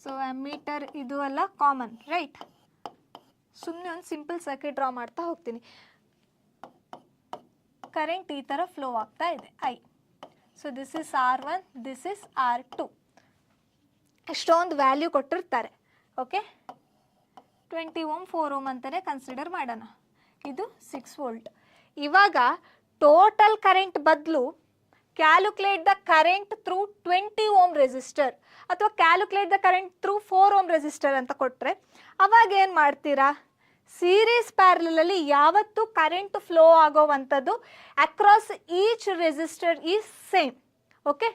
ಸೊ ಅಮ್ಮೀಟರ್ ಇದು ಎಲ್ಲ ಕಾಮನ್, ರೈಟ್? ಸುಮ್ಮನೆ ಒಂದು ಸಿಂಪಲ್ ಸರ್ಕ್ಯೂಟ್ ಡ್ರಾ ಮಾಡ್ತಾ ಹೋಗ್ತೀನಿ. ಕರೆಂಟ್ ಈ ಥರ ಫ್ಲೋ ಆಗ್ತಾ ಇದೆ I. So this is R1, this is R2. ಎಷ್ಟೊಂದು ವ್ಯಾಲ್ಯೂ ಕೊಟ್ಟಿರ್ತಾರೆ, ಓಕೆ. 20 ಓಮ್ 4 ಓಮ್ ಅಂತಲೇ ಕನ್ಸಿಡರ್ ಮಾಡೋಣ. ಇದು 6 ವೋಲ್ಟ್. ಇವಾಗ ಟೋಟಲ್ ಕರೆಂಟ್ ಬದಲು calculate the current through 20 ohm resistor ಅಥವಾ calculate the current through 4 ohm resistor ಅಂತ ಕೊಟ್ಟರೆ ಅವಾಗ ಏನು ಮಾಡ್ತೀರಾ? ಸೀರೀಸ್ ಪ್ಯಾರಲಲ್ಲಿ ಯಾವತ್ತೂ ಕರೆಂಟ್ ಫ್ಲೋ ಆಗೋವಂಥದ್ದು across each resistor is same, okay.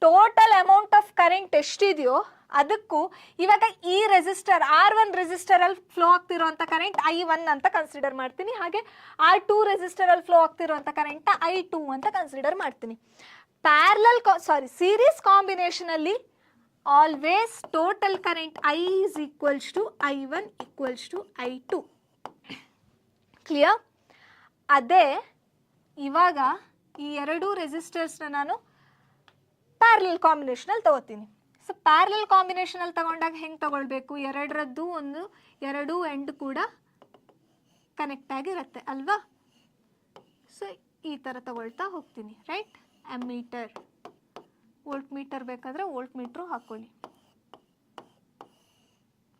Total amount of current ಎಷ್ಟಿದೆಯೋ ಅದಕ್ಕೂ ಇವಾಗ ಈ ರೆಸಿಸ್ಟರ್ R1 ರೆಸಿಸ್ಟರಲ್ಲಿ ಫ್ಲೋ ಆಗ್ತಿರೋಂಥ ಕರೆಂಟ್ I1 ಅಂತ ಕನ್ಸಿಡರ್ ಮಾಡ್ತೀನಿ. ಹಾಗೆ R2 ರೆಸಿಸ್ಟರಲ್ಲಿ ಫ್ಲೋ ಆಗ್ತಿರೋಂಥ ಕರೆಂಟ್ I2 ಅಂತ ಕನ್ಸಿಡರ್ ಮಾಡ್ತೀನಿ. ಪ್ಯಾರಲಲ್ ಸೀರೀಸ್ ಕಾಂಬಿನೇಷನಲ್ಲಿ always total current I is equals to I1 equals to I2. Clear? ಅದೇ ಇವಾಗ ಈ ಎರಡೂ ರೆಸಿಸ್ಟರ್ಸ್ನ ನಾನು ಪ್ಯಾರಲಲ್ ಕಾಂಬಿನೇಷನಲ್ಲಿ ತಗೋತೀನಿ. ಸೊ ಪ್ಯಾರಲಲ್ ಕಾಂಬಿನೇಷನಲ್ಲಿ ತಗೊಂಡಾಗ ಹೆಂಗೆ ತಗೊಳ್ಬೇಕು? ಎರಡರದ್ದು ಎರಡು ಎಂಡ್ ಕೂಡ ಕನೆಕ್ಟ್ ಆಗಿರುತ್ತೆ ಅಲ್ವಾ? ಸೊ ಈ ಥರ ತಗೊಳ್ತಾ ಹೋಗ್ತೀನಿ, ರೈಟ್? ಅಮ್ಮೀಟರ್, ವೋಲ್ಟ್ ಮೀಟರ್ ಬೇಕಾದರೆ ವೋಲ್ಟ್ ಮೀಟ್ರು ಹಾಕ್ಕೊಳ್ಳಿ.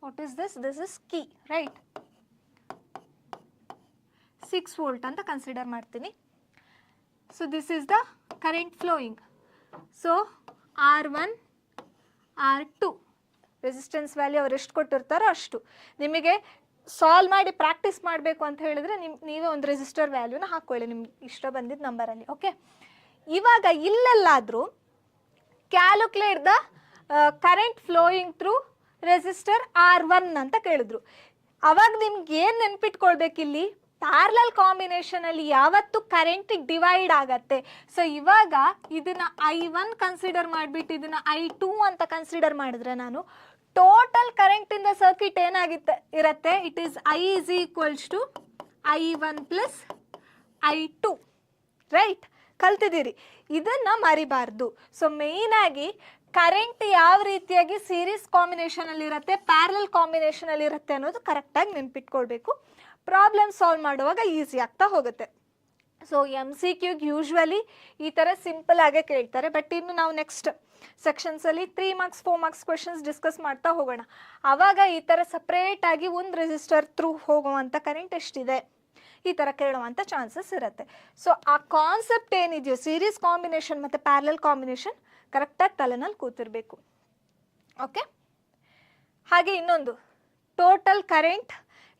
What is this? This is key, right? 6 volt ಅಂತ ಕನ್ಸಿಡರ್ ಮಾಡ್ತೀನಿ. So this is the current flowing. So R1 R2 resistance value ಅವ್ರು ಎಷ್ಟು ಕೊಟ್ಟಿರ್ತಾರೋ ಅಷ್ಟು. ನಿಮಗೆ ಸಾಲ್ವ್ ಮಾಡಿ ಪ್ರಾಕ್ಟೀಸ್ ಮಾಡಬೇಕು ಅಂತ ಹೇಳಿದ್ರೆ ನೀವೇ ಒಂದು ರೆಸಿಸ್ಟರ್ ವ್ಯಾಲ್ಯೂನ ಹಾಕ್ಕೊಳ್ಳಿ ನಿಮ್ಗೆ ಇಷ್ಟ ಬಂದಿದ್ದ ನಂಬರಲ್ಲಿ, ಓಕೆ. ಇವಾಗ ಇಲ್ಲೆಲ್ಲಾದರೂ calculate the current flowing through resistor R1 ಅಂತ ಕೇಳಿದ್ರು. ಅವಾಗ ನಿಮ್ಗೆ ಏನು ನೆನ್ಪಿಟ್ಕೊಳ್ಬೇಕಿಲ್ಲಿ? ಪ್ಯಾರಲಲ್ ಕಾಂಬಿನೇಷನಲ್ಲಿ ಯಾವತ್ತು ಕರೆಂಟ್ ಡಿವೈಡ್ ಆಗತ್ತೆ. ಸೊ ಇವಾಗ ಇದನ್ನ I1 ಕನ್ಸಿಡರ್ ಮಾಡಿಬಿಟ್ಟು ಇದನ್ನ I2 ಅಂತ ಕನ್ಸಿಡರ್ ಮಾಡಿದ್ರೆ ನಾನು total current in the circuit ಇರುತ್ತೆ. It is I is equals to I1 plus I2, right? ಕಲ್ತಿದ್ದೀರಿ, ಇದನ್ನ ಮರಿಬಾರ್ದು. ಸೊ ಮೇಯ್ನ್ ಆಗಿ ಕರೆಂಟ್ ಯಾವ ರೀತಿಯಾಗಿ ಸೀರೀಸ್ ಕಾಂಬಿನೇಷನಲ್ಲಿ ಇರುತ್ತೆ, ಪ್ಯಾರಲಲ್ ಕಾಂಬಿನೇಷನಲ್ಲಿ ಇರುತ್ತೆ ಅನ್ನೋದು ಕರೆಕ್ಟಾಗಿ ನೆನ್ಪಿಟ್ಕೊಳ್ಬೇಕು. ಪ್ರಾಬ್ಲಮ್ ಸಾಲ್ವ್ ಮಾಡುವಾಗ ಈಸಿ ಆಗ್ತಾ ಹೋಗುತ್ತೆ. ಸೊ MCQಗೆ ಯೂಶ್ವಲಿ ಈ ಥರ ಸಿಂಪಲ್ ಆಗೇ ಕೇಳ್ತಾರೆ. ಬಟ್ ಇನ್ನು ನಾವು ನೆಕ್ಸ್ಟ್ ಸೆಕ್ಷನ್ಸಲ್ಲಿ 3 ಮಾರ್ಕ್ಸ್ 4 ಮಾರ್ಕ್ಸ್ ಕ್ವೆಶನ್ಸ್ ಡಿಸ್ಕಸ್ ಮಾಡ್ತಾ ಹೋಗೋಣ. ಆವಾಗ ಈ ಥರ ಸಪ್ರೇಟಾಗಿ ಒಂದು ರೆಸಿಸ್ಟರ್ ಥ್ರೂ ಹೋಗುವಂಥ ಕರೆಂಟ್ ಎಷ್ಟಿದೆ ಈ ಥರ ಕೇಳುವಂಥ ಚಾನ್ಸಸ್ ಇರುತ್ತೆ. ಸೊ ಆ ಕಾನ್ಸೆಪ್ಟ್ ಏನಿದೆಯೋ ಸೀರೀಸ್ ಕಾಂಬಿನೇಷನ್ ಮತ್ತು ಪ್ಯಾರಲಲ್ ಕಾಂಬಿನೇಷನ್ ಕರೆಕ್ಟಾಗಿ ತಲೆನಲ್ಲಿ ಕೂತಿರ್ಬೇಕು. ಓಕೆ. ಹಾಗೆ ಇನ್ನೊಂದು total current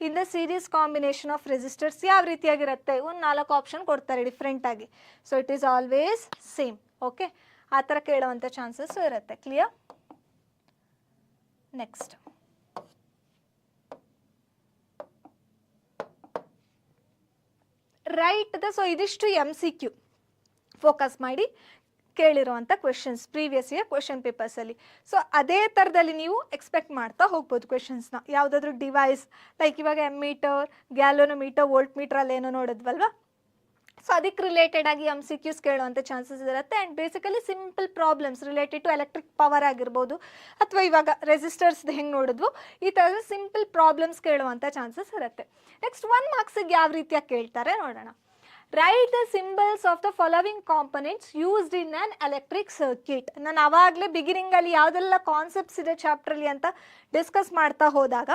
in the series combination of resistors ಯಾವ ರೀತಿಯಾಗಿರುತ್ತೆ, ಒಂದು 4 ಆಪ್ಷನ್ ಕೊಡ್ತಾರೆ ಡಿಫ್ರೆಂಟ್ ಆಗಿ. So it is always same. Okay, ಆ ಥರ ಕೇಳುವಂಥ ಚಾನ್ಸಸ್ ಇರುತ್ತೆ. Clear? Next right the, so ಇದಿಷ್ಟು MCQ ಫೋಕಸ್ ಮಾಡಿ ಕೇಳಿರುವಂಥ ಕ್ವೆಶನ್ಸ್ ಪ್ರೀವಿಯಸ್ ಇಯರ್ ಕ್ವೆಶನ್ ಪೇಪರ್ಸಲ್ಲಿ. ಸೊ ಅದೇ ಥರದಲ್ಲಿ ನೀವು ಎಕ್ಸ್ಪೆಕ್ಟ್ ಮಾಡ್ತಾ ಹೋಗ್ಬೋದು ಕ್ವೆಶನ್ಸ್ನ. ಯಾವುದಾದ್ರೂ ಡಿವೈಸ್ ಲೈಕ್ ಇವಾಗ ಎಮ್ಮೀಟರ್, ಗ್ಯಾಲೋನೋಮೀಟರ್, ವೋಲ್ಟ್ ಮೀಟರ್ ಅಲ್ಲೇನೋ ನೋಡಿದ್ವಲ್ವಾ, ಸೊ ಅದಕ್ಕೆ ರಿಲೇಟೆಡ್ ಆಗಿ MCQs ಕೇಳುವಂಥ ಚಾನ್ಸಸ್ ಇರುತ್ತೆ. And basically simple problems related to electric power ಆಗಿರ್ಬೋದು, ಅಥವಾ ಇವಾಗ ರೆಸಿಸ್ಟರ್ಸ್ದು ಹೆಂಗೆ ನೋಡಿದ್ವು, ಈ ಥರದ ಸಿಂಪಲ್ ಪ್ರಾಬ್ಲಮ್ಸ್ ಕೇಳುವಂಥ ಚಾನ್ಸಸ್ ಇರುತ್ತೆ. ನೆಕ್ಸ್ಟ್ 1 ಮಾರ್ಕ್ಸಿಗೆ ಯಾವ ರೀತಿಯಾಗಿ ಕೇಳ್ತಾರೆ ನೋಡೋಣ. Write the symbols of the following components used in an electric circuit. ನಾನು ಆವಾಗಲೇ ಬಿಗಿನಿಂಗಲ್ಲಿ ಯಾವುದೆಲ್ಲ ಕಾನ್ಸೆಪ್ಟ್ಸ್ ಇದೆ ಚಾಪ್ಟ್ರಲ್ಲಿ ಅಂತ ಡಿಸ್ಕಸ್ ಮಾಡ್ತಾ ಹೋದಾಗ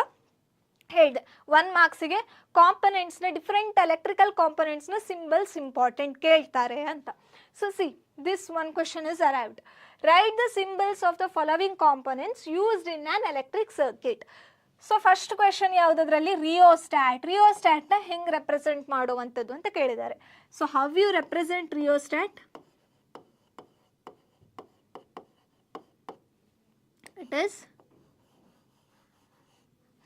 ಹೇಳಿದೆ, 1 ಮಾರ್ಕ್ಸಿಗೆ ಕಾಂಪೊನೆಂಟ್ಸ್ನ, ಡಿಫ್ರೆಂಟ್ ಎಲೆಕ್ಟ್ರಿಕಲ್ ಕಾಂಪೊನೆಂಟ್ಸ್ನ ಸಿಂಬಲ್ಸ್ ಇಂಪಾರ್ಟೆಂಟ್ ಕೇಳ್ತಾರೆ ಅಂತ. So see this one question is arrived. Right the symbols of the following components used in an electric circuit. So first question ಯಾವುದಾದ್ರಲ್ಲಿ ರಿಯೋಸ್ಟ್ಯಾಟ್. ರಿಯೋಸ್ಟ್ಯಾಟ್ನ ಹೆಂಗೆ ರೆಪ್ರೆಸೆಂಟ್ ಮಾಡುವಂಥದ್ದು ಅಂತ ಕೇಳಿದ್ದಾರೆ. So how you represent rheostat? It is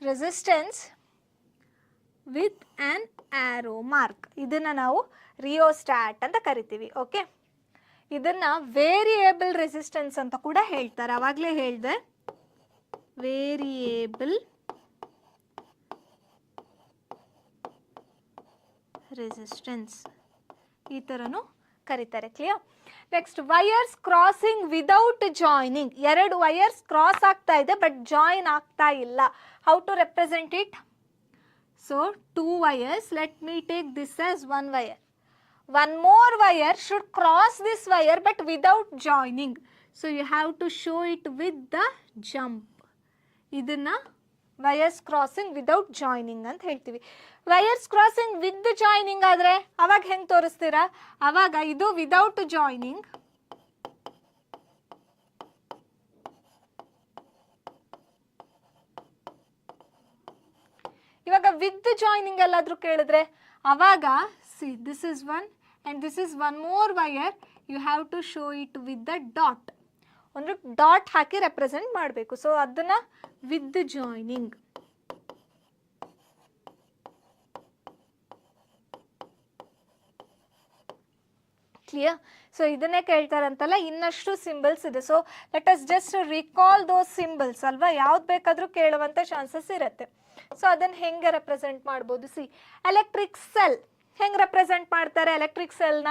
resistance with an arrow mark. ಇದನ್ನು ನಾವು rheostat ಅಂತ ಕರಿತೀವಿ. ಓಕೆ, ಇದನ್ನು ವೇರಿಯೇಬಲ್ ರೆಸಿಸ್ಟೆನ್ಸ್ ಅಂತ ಕೂಡ ಹೇಳ್ತಾರೆ. ಆವಾಗಲೇ ಹೇಳಿದೆ, ವೇರಿಯೇಬಲ್ ರೆಸಿಸ್ಟೆನ್ಸ್ ಈ ಥರನೂ ಕರೀತಾರೆ. Clear? Next wires crossing without joining. 2 wires cross ಆಗ್ತಾ ಇದೆ ಬಟ್ ಜಾಯಿನ್ ಆಗ್ತಾ ಇಲ್ಲ. How to represent it? So 2 wires, let me take this as 1 wire. 1 more wire should cross this wire but without joining. So you have to show it with the jump. ಇದನ್ನ wires crossing without joining ಅಂತ ಹೇಳ್ತೀವಿ. Wires crossing with joining ಆದರೆ ಅವಾಗ ಹೆಂಗೆ ತೋರಿಸ್ತೀರಾ? ಅವಾಗ ಇದು without joining, ಇವಾಗ with joining ಎಲ್ಲಾದರೂ ಕೇಳಿದ್ರೆ ಅವಾಗ see this is one and this is one more wire, you have to show it with the dot. ಒಂದು ಡಾಟ್ ಹಾಕಿ ರೆಪ್ರೆಸೆಂಟ್ ಮಾಡಬೇಕು. ಸೊ ಅದನ್ನ ವಿತ್ ಜಾಯ್ನಿಂಗ್. ಕ್ಲಿಯರ್? ಸೊ ಇದನ್ನೇ ಕೇಳ್ತಾರಂತಲ್ಲ, ಇನ್ನಷ್ಟು ಸಿಂಬಲ್ಸ್ ಇದೆ. So let us just recall those symbols ಅಲ್ವಾ, ಯಾವ್ದು ಬೇಕಾದರೂ ಕೇಳುವಂಥ ಚಾನ್ಸಸ್ ಇರುತ್ತೆ. ಸೊ ಅದನ್ನು ಹೆಂಗೆ ರೆಪ್ರೆಸೆಂಟ್ ಮಾಡ್ಬೋದು? ಸಿ ಎಲೆಕ್ಟ್ರಿಕ್ ಸೆಲ್ ಹೆಂಗೆ ರೆಪ್ರೆಸೆಂಟ್ ಮಾಡ್ತಾರೆ? ಎಲೆಕ್ಟ್ರಿಕ್ ಸೆಲ್ನ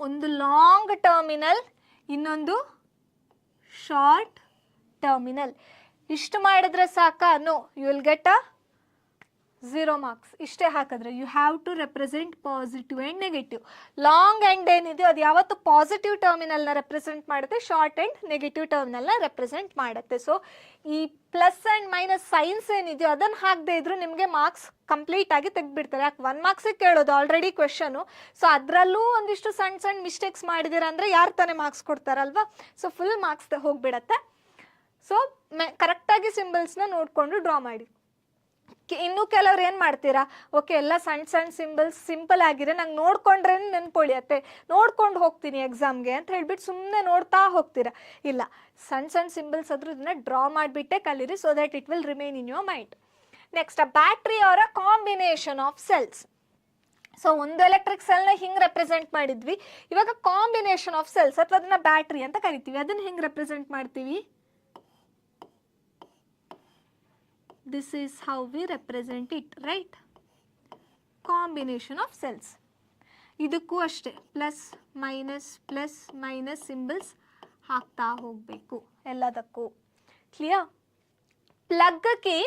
ಒಂದು ಲಾಂಗ್ ಟರ್ಮಿನಲ್, ಇನ್ನೊಂದು ಶಾರ್ಟ್ ಟರ್ಮಿನಲ್. ಇಷ್ಟು ಮಾಡಿದ್ರೆ ಸಾಕಾ? No, you will get a 0 marks. ಇಷ್ಟೇ ಹಾಕಿದ್ರೆ you have to represent positive and negative. Long end ಏನಿದೆಯೋ ಅದು ಯಾವತ್ತು ಪಾಸಿಟಿವ್ ಟರ್ಮಿನಲ್ನ ರೆಪ್ರೆಸೆಂಟ್ ಮಾಡುತ್ತೆ, ಶಾರ್ಟ್ ಆ್ಯಂಡ್ ನೆಗೆಟಿವ್ ಟರ್ಮಿನಲ್ನ ರೆಪ್ರೆಸೆಂಟ್ ಮಾಡುತ್ತೆ. ಸೊ ಈ ಪ್ಲಸ್ ಆ್ಯಂಡ್ ಮೈನಸ್ ಸೈನ್ಸ್ ಏನಿದೆಯೋ ಅದನ್ನು ಹಾಕದೇ ಇದ್ರೂ ನಿಮಗೆ ಮಾರ್ಕ್ಸ್ ಕಂಪ್ಲೀಟ್ ಆಗಿ ತೆಗೆದ್ಬಿಡ್ತಾರೆ. ಯಾಕೆ 1 ಮಾರ್ಕ್ಸಿಗೆ ಕೇಳೋದು ಆಲ್ರೆಡಿ ಕ್ವೆಶನು. ಸೊ ಅದರಲ್ಲೂ ಒಂದಿಷ್ಟು ಸಣ್ಣ ಸಣ್ಣ ಮಿಸ್ಟೇಕ್ಸ್ ಮಾಡಿದ್ದೀರ ಅಂದರೆ ಯಾರು ತಾನೇ ಮಾರ್ಕ್ಸ್ ಕೊಡ್ತಾರಲ್ವಾ? ಸೊ ಫುಲ್ ಮಾರ್ಕ್ಸ್ ಹೋಗಿಬಿಡತ್ತೆ. ಸೊ ಕರೆಕ್ಟಾಗಿ ಸಿಂಬಲ್ಸ್ನ ನೋಡಿಕೊಂಡು ಡ್ರಾ ಮಾಡಿ. ಇನ್ನು ಕೆಲವ್ರು ಏನು ಮಾಡ್ತೀರಾ, ಓಕೆ ಎಲ್ಲ ಸಣ್ಣ ಸಣ್ಣ ಸಿಂಬಲ್ಸ್ ಸಿಂಪಲ್ ಆಗಿದೆ, ನಂಗೆ ನೋಡ್ಕೊಂಡ್ರೆ ನೆನ್ಪೊಳಿಯತ್ತೆ, ನೋಡ್ಕೊಂಡು ಹೋಗ್ತೀನಿ ಎಕ್ಸಾಮ್ಗೆ ಅಂತ ಹೇಳ್ಬಿಟ್ಟು ಸುಮ್ಮನೆ ನೋಡ್ತಾ ಹೋಗ್ತೀರಾ. ಇಲ್ಲ, ಸಣ್ಣ ಸಣ್ಣ ಸಿಂಬಲ್ಸ್ ಆದರೂ ಇದನ್ನ ಡ್ರಾ ಮಾಡಿಬಿಟ್ಟೆ ಕಲೀರಿ, so that it will remain in your mind. Next, a battery or a combination of cells. So ಒಂದು ಎಲೆಕ್ಟ್ರಿಕ್ ಸೆಲ್ನ ಹಿಂಗೆ ರೆಪ್ರೆಸೆಂಟ್ ಮಾಡಿದ್ವಿ, ಇವಾಗ ಕಾಂಬಿನೇಷನ್ ಆಫ್ ಸೆಲ್ಸ್ ಅಥವಾ ಅದನ್ನ ಬ್ಯಾಟ್ರಿ ಅಂತ ಕರಿತೀವಿ. ಅದನ್ನು ಹೆಂಗೆ ರೆಪ್ರೆಸೆಂಟ್ ಮಾಡ್ತೀವಿ? This is how we represent it, right? Combination of cells. ಇದಕ್ಕೂ ಅಷ್ಟೇ ಪ್ಲಸ್ ಮೈನಸ್ ಸಿಂಬಲ್ಸ್ ಹಾಕ್ತಾ ಹೋಗಬೇಕು ಎಲ್ಲದಕ್ಕೂ. Clear? Plug key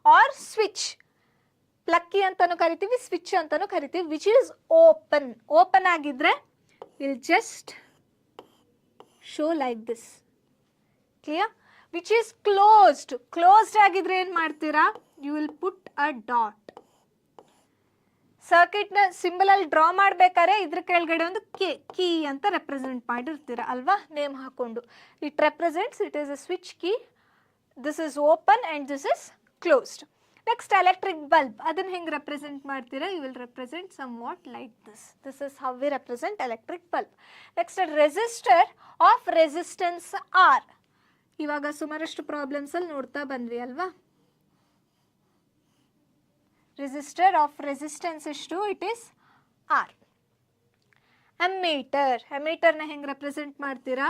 or switch, plug key ಅಂತಾನು ಕರಿತೀವಿ, ಸ್ವಿಚ್ ಅಂತಾನು ಕರಿತೀವಿ. Which is open. ಓಪನ್ ಆಗಿದ್ರೆ will just show like this. Clear? Which is closed ಆಗಿದ್ರೆ ಏನು ಮಾಡ್ತೀರಾ? You will put a dot. ಸರ್ಕಿಟ್ನ ಸಿಂಬಲ್ ಅಲ್ಲಿ ಡ್ರಾ ಮಾಡ್ಬೇಕಾದ್ರೆ ಇದ್ರ ಕೆಳಗಡೆ ಒಂದು ಕೀ ಅಂತ ರೆಪ್ರೆಸೆಂಟ್ ಮಾಡಿರ್ತೀರ ಅಲ್ವಾ, ನೇಮ್ ಹಾಕೊಂಡು. It represents, it is a switch key, this is open and this is closed. Next electric bulb, ಅದನ್ನ ಹೆಂಗೆ ರೆಪ್ರೆಸೆಂಟ್ ಮಾಡ್ತೀರಾ? You will represent somewhat like this. This is how we represent electric bulb. Next resistor of resistance R. ಇವಾಗ ಸುಮಾರಷ್ಟು problems ಅಲ್ಲಿ ನೋಡ್ತಾ ಬಂದ್ವಿ ಅಲ್ವಾ. Resistor of resistance ಎಷ್ಟು? It is R. ಅಮ್ಮೀಟರ್, ಅಮ್ಮೀಟರ್ನ ಹೆಂಗೆ ರೆಪ್ರೆಸೆಂಟ್ ಮಾಡ್ತೀರಾ?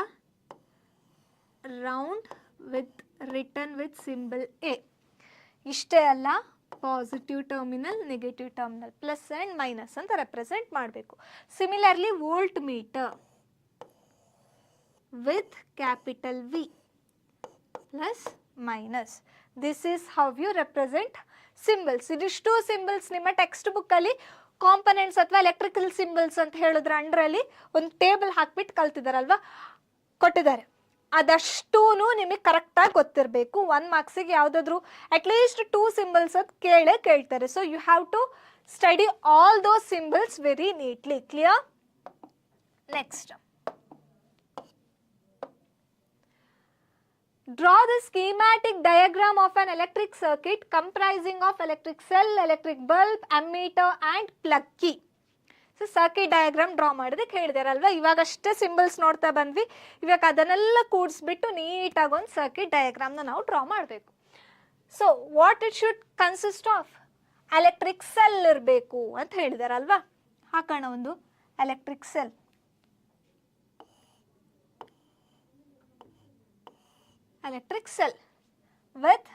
Round with return with symbol A. ಇಷ್ಟೇ ಅಲ್ಲ, positive terminal, negative terminal, plus and minus ಅಂತ ರೆಪ್ರೆಸೆಂಟ್ ಮಾಡಬೇಕು. Similarly voltmeter with capital V plus minus. This is how you represent symbols. ಇದಿಷ್ಟು symbols ನಿಮ್ಮ text ಬುಕ್ಕಲ್ಲಿ components ಅಥವಾ electrical symbols ಅಂತ ಹೇಳಿದ್ರೆ ಅಂಡ್ರಲ್ಲಿ ಒಂದು ಟೇಬಲ್ ಹಾಕ್ಬಿಟ್ಟು ಕಲ್ತಿದಾರಲ್ವಾ, ಕೊಟ್ಟಿದ್ದಾರೆ. ಅದಷ್ಟೂ ನಿಮಗೆ ಕರೆಕ್ಟಾಗಿ ಗೊತ್ತಿರಬೇಕು. 1 ಮಾರ್ಕ್ಸಿಗೆ ಯಾವುದಾದ್ರೂ ಅಟ್ಲೀಸ್ಟ್ 2 ಸಿಂಬಲ್ಸ್ ಅದು ಕೇಳ್ತಾರೆ. So you have to study all those symbols very neatly. Clear? Next, draw the schematic diagram of an electric circuit comprising of electric cell, electric bulb, ammeter and plug key. So circuit diagram draw ಮಾಡೋದಕ್ಕೆ ಹೇಳಿದಾರಲ್ವ. ಇವಾಗಷ್ಟೇ symbols ನೋಡ್ತಾ ಬಂದ್ವಿ. ಇವಾಗ ಅದನ್ನೆಲ್ಲ ಕೂಡಿಸ್ಬಿಟ್ಟು ನೀಟಾಗಿ ಒಂದು circuit ಡಯಾಗ್ರಾಮ್ನ ನಾವು draw ಮಾಡಬೇಕು. So what it should consist of? Electric cell ಇರಬೇಕು ಅಂತ ಹೇಳಿದಾರಲ್ವಾ. ಹಾಕೋಣ ಒಂದು electric cell. Electric cell with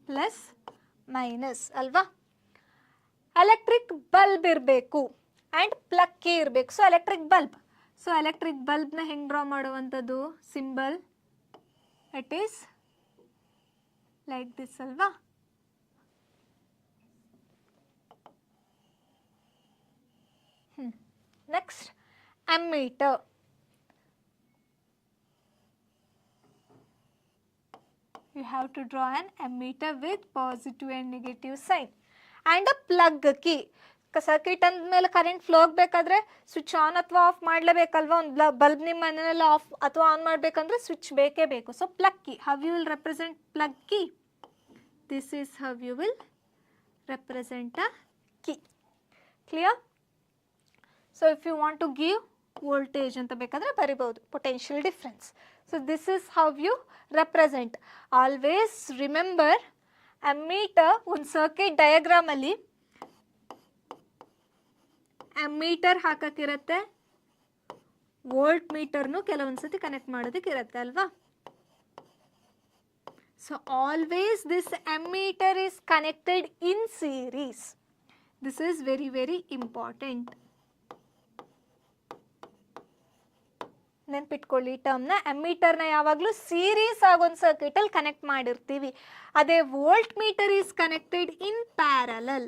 plus minus ಅಲ್ವಾ. ಎಲೆಕ್ಟ್ರಿಕ್ ಬಲ್ಬ್ ಇರಬೇಕು ಆ್ಯಂಡ್ ಪ್ಲಗ್ ಕೀ ಇರಬೇಕು. So electric bulb, so electric ಬಲ್ಬ್ನ ಹೆಂಗೆ ಡ್ರಾ ಮಾಡುವಂಥದ್ದು? Symbol it is like this ಅಲ್ವಾ. Next ammeter. You have to draw an ammeter with positive and negative sign and a plug key. Circuit ಅಂದಮೇಲೆ current flow ಆಗಬೇಕಾದ್ರೆ switch on ಅಥವಾ of ಮಾಡಲೇಬೇಕಲ್ವಾ. ಒಂದು bulb ನಿಮ್ಮ ಮನೆಯಲ್ಲ ಆಫ್ ಅಥವಾ on ಮಾಡಬೇಕಂದ್ರೆ switch ಬೇಕೇ ಬೇಕು. So plug key, how you will represent plug key? This is how you will represent a key. Clear? So if you want to give voltage ಅಂತ ಬೇಕಾದರೆ ಬರಿಬಹುದು, potential difference. So this is how you represent. Always remember, ammeter ಒಂದು circuit diagram ಅಲ್ಲಿ ammeter ಹಾಕಕ್ಕಿರತ್ತೆ, ವೋಲ್ಟ್ ಮೀಟರ್ನು ಕೆಲವೊಂದ್ಸತಿ connect ಮಾಡೋದಕ್ಕೆ ಇರುತ್ತೆ ಅಲ್ವಾ. So always this ammeter is connected in series. This is very very important. ನೆನ್ಪಿಟ್ಕೊಳ್ಳಿ ಟರ್ಮ್ನ. ಅಮ್ಮೀಟರ್ನ ಯಾವಾಗಲೂ ಸೀರೀಸ್ ಆಗೊಂದು ಸರ್ಕಿಟಲ್ಲಿ ಕನೆಕ್ಟ್ ಮಾಡಿರ್ತೀವಿ. ಅದೇ voltmeter is connected in parallel.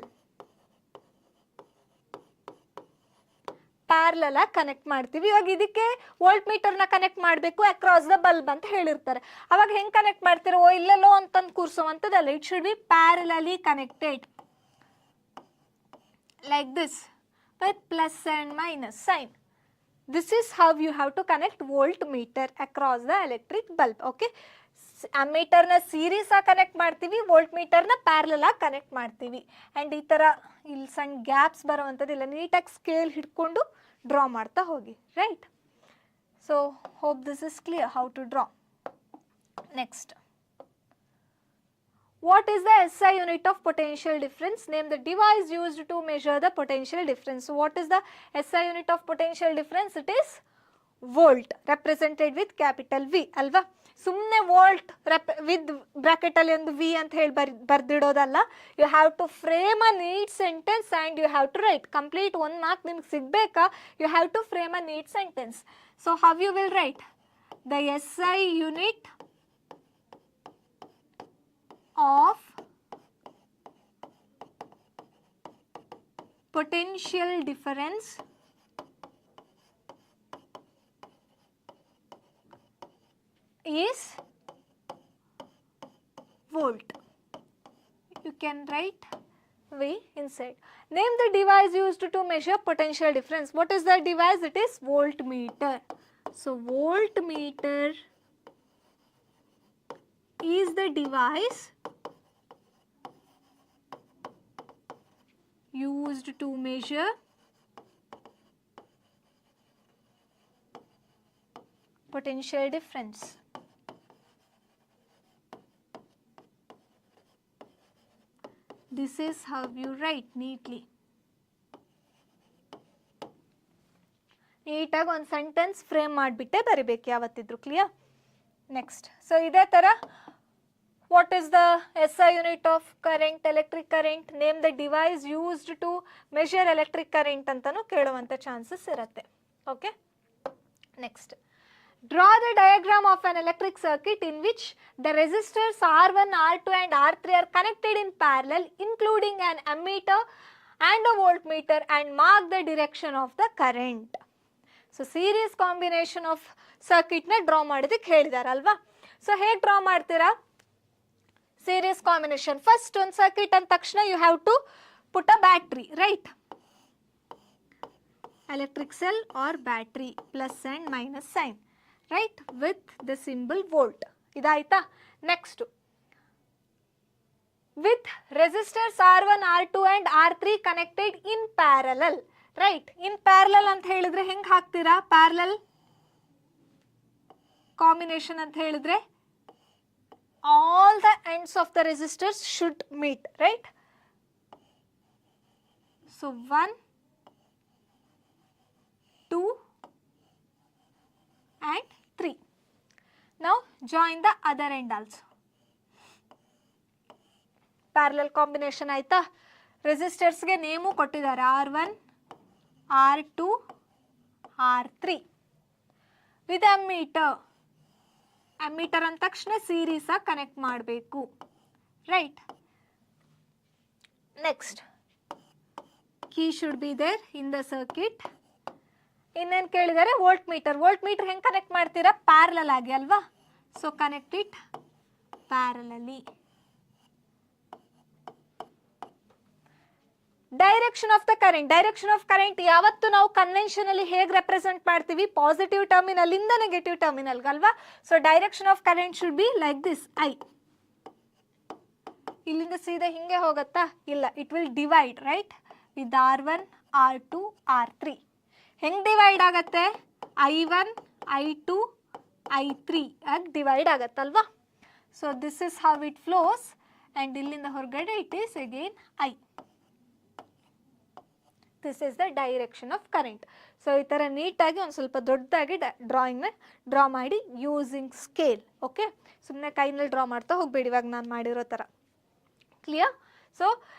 Parallel ಆಗಿ ಕನೆಕ್ಟ್ ಮಾಡ್ತೀವಿ. ಇವಾಗ ಇದಕ್ಕೆ ವೋಲ್ಟ್ ಮೀಟರ್ನ ಕನೆಕ್ಟ್ ಮಾಡಬೇಕು ಅಕ್ರಾಸ್ ದ ಬಲ್ಬ್ ಅಂತ ಹೇಳಿರ್ತಾರೆ. ಅವಾಗ ಹೆಂಗೆ ಕನೆಕ್ಟ್ ಮಾಡ್ತೀರೋ? ಇಲ್ಲೆಲ್ಲೋ ಅಂತಂದು ಕೂರಿಸೋವಂಥದ್ದಲ್ಲ. It should be parallelly connected like this with plus and minus sign. This is how you have to connect voltmeter across the electric bulb. Okay, ammeter na series ಆ connect ಮಾಡ್ತೀವಿ, ವೋಲ್ಟ್ಮೀಟರ್ ನ parallel ಆಗಿ connect ಮಾಡ್ತೀವಿ. And ಈ ಥರ ಇಲ್ಲಿ ಸಣ್ಣ gaps ಬರುವಂಥದ್ದಿಲ್ಲ, ನೀಟಾಗಿ ಸ್ಕೇಲ್ ಹಿಡ್ಕೊಂಡು ಡ್ರಾ ಮಾಡ್ತಾ ಹೋಗಿ. Right? So hope this is clear how to draw. Next, what is the SI unit of potential difference? Name the device used to measure the potential difference. So what is the SI unit of potential difference? It is volt, represented with capital V alva. ಸುಮ್ಮನೆ volt with bracket ಅಲ್ಲಿ ಒಂದು V ಅಂತ ಹೇಳಿ ಬರ್ದಿಡೋದಲ್ಲ. You have to frame a neat sentence and you have to write. Complete 1 mark ನಿಮ್ಗೆ ಸಿಗಬೇಕಾ? You have to frame a neat sentence. So how you will write? The SI unit of potential difference is volt. You can write V inside. Name the device used to measure potential difference. What is the device? It is voltmeter. So voltmeter is the device used to measure potential difference. This is how you write neatly. ನೀಟಾಗಿ ಒಂದು sentence frame ಮಾಡಿಬಿಟ್ಟೆ ಬರಿಬೇಕು ಯಾವತ್ತಿದ್ರು. Clear? Next, so ಇದೇ ಥರ what is the SI unit of current, electric current, name the device used to measure electric current ಅಂತನೂ ಕೇಳುವಂಥ chances ಇರುತ್ತೆ. Okay, next, draw the diagram of an electric circuit in which the resistors R1, R2 and R3 are connected in parallel, including an ammeter and a voltmeter, and mark the direction of the current. So series combination of circuit ನ draw ಮಾಡೋದಕ್ಕೆ ಹೇಳಿದ್ದಾರೆ ಅಲ್ವಾ. So ಹೇಗೆ draw ಮಾಡ್ತೀರಾ? series combination. First one circuit and takshana you have to put a battery, right? Electric cell or battery, plus and minus sign, right? With the symbol volt. Idaita. Next, with resistors R1, R2 and R3 connected in parallel, right? In parallel ಅಂತ ಹೇಳಿದ್ರೆ ಹೆಂಗೆ ಹಾಕ್ತೀರಾ? parallel combination ಅಂತ ಹೇಳಿದ್ರೆ all the ends of the resistors should meet, right? So 1, 2 and 3. Now join the other end also. Parallel combination ಆಯ್ತಾ? resistors ಗೆ name ಕೊಟ್ಟಿದ್ದಾರೆ R1, R2, R3 with ammeter. Ammeter ಅಂದ ತಕ್ಷಣ ಸೀರೀಸ್ ಆಗಿ ಕನೆಕ್ಟ್ ಮಾಡಬೇಕು, right? Next, key should be there in the circuit. ಇನ್ನೇನು ಕೇಳಿದರೆ voltmeter. Voltmeter ಹೆಂಗೆ ಕನೆಕ್ಟ್ ಮಾಡ್ತೀರಾ? ಪ್ಯಾರಲಲ್ ಆಗಿ ಅಲ್ವಾ. So connect it parallelly. Direction of the current. Direction of current ಯಾವತ್ತು ನಾವು ಕನ್ವೆನ್ಷನಲ್ಲಿ ಹೇಗೆ ರೆಪ್ರೆಸೆಂಟ್ ಮಾಡ್ತೀವಿ? ಪಾಸಿಟಿವ್ ಟರ್ಮಿನಲ್ ಇಂದ ನೆಗೆಟಿವ್ ಟರ್ಮಿನಲ್ಗೆ ಅಲ್ವಾ. So direction of current should be like this, I. ಇಲ್ಲಿಂದ ಸೀದಾ ಹಿಂಗೆ ಹೋಗುತ್ತಾ? ಇಲ್ಲ, it will divide, right? With R1, R2, R3. ಹೆಂಗೆ ಡಿವೈಡ್ ಆಗತ್ತೆ? I1, I2, I3 ಆಗಿ ಡಿವೈಡ್ ಆಗತ್ತಲ್ವಾ. So this is how it flows. And ಇಲ್ಲಿಂದ ಹೊರಗಡೆ it is again I. This is the direction of current. So ಈ ಥರ ನೀಟಾಗಿ ಒಂದು ಸ್ವಲ್ಪ ದೊಡ್ಡದಾಗಿ ಡ್ರಾಯಿಂಗ್ನ ಡ್ರಾ ಮಾಡಿ ಯೂಸಿಂಗ್ ಸ್ಕೇಲ್. ಓಕೆ, ಸುಮ್ಮನೆ ಕೈನಲ್ಲಿ ಡ್ರಾ ಮಾಡ್ತಾ ಹೋಗ್ಬೇಡಿ ಇವಾಗ ನಾನು ಮಾಡಿರೋ ಥರ. ಕ್ಲಿಯರ್? ಸೊ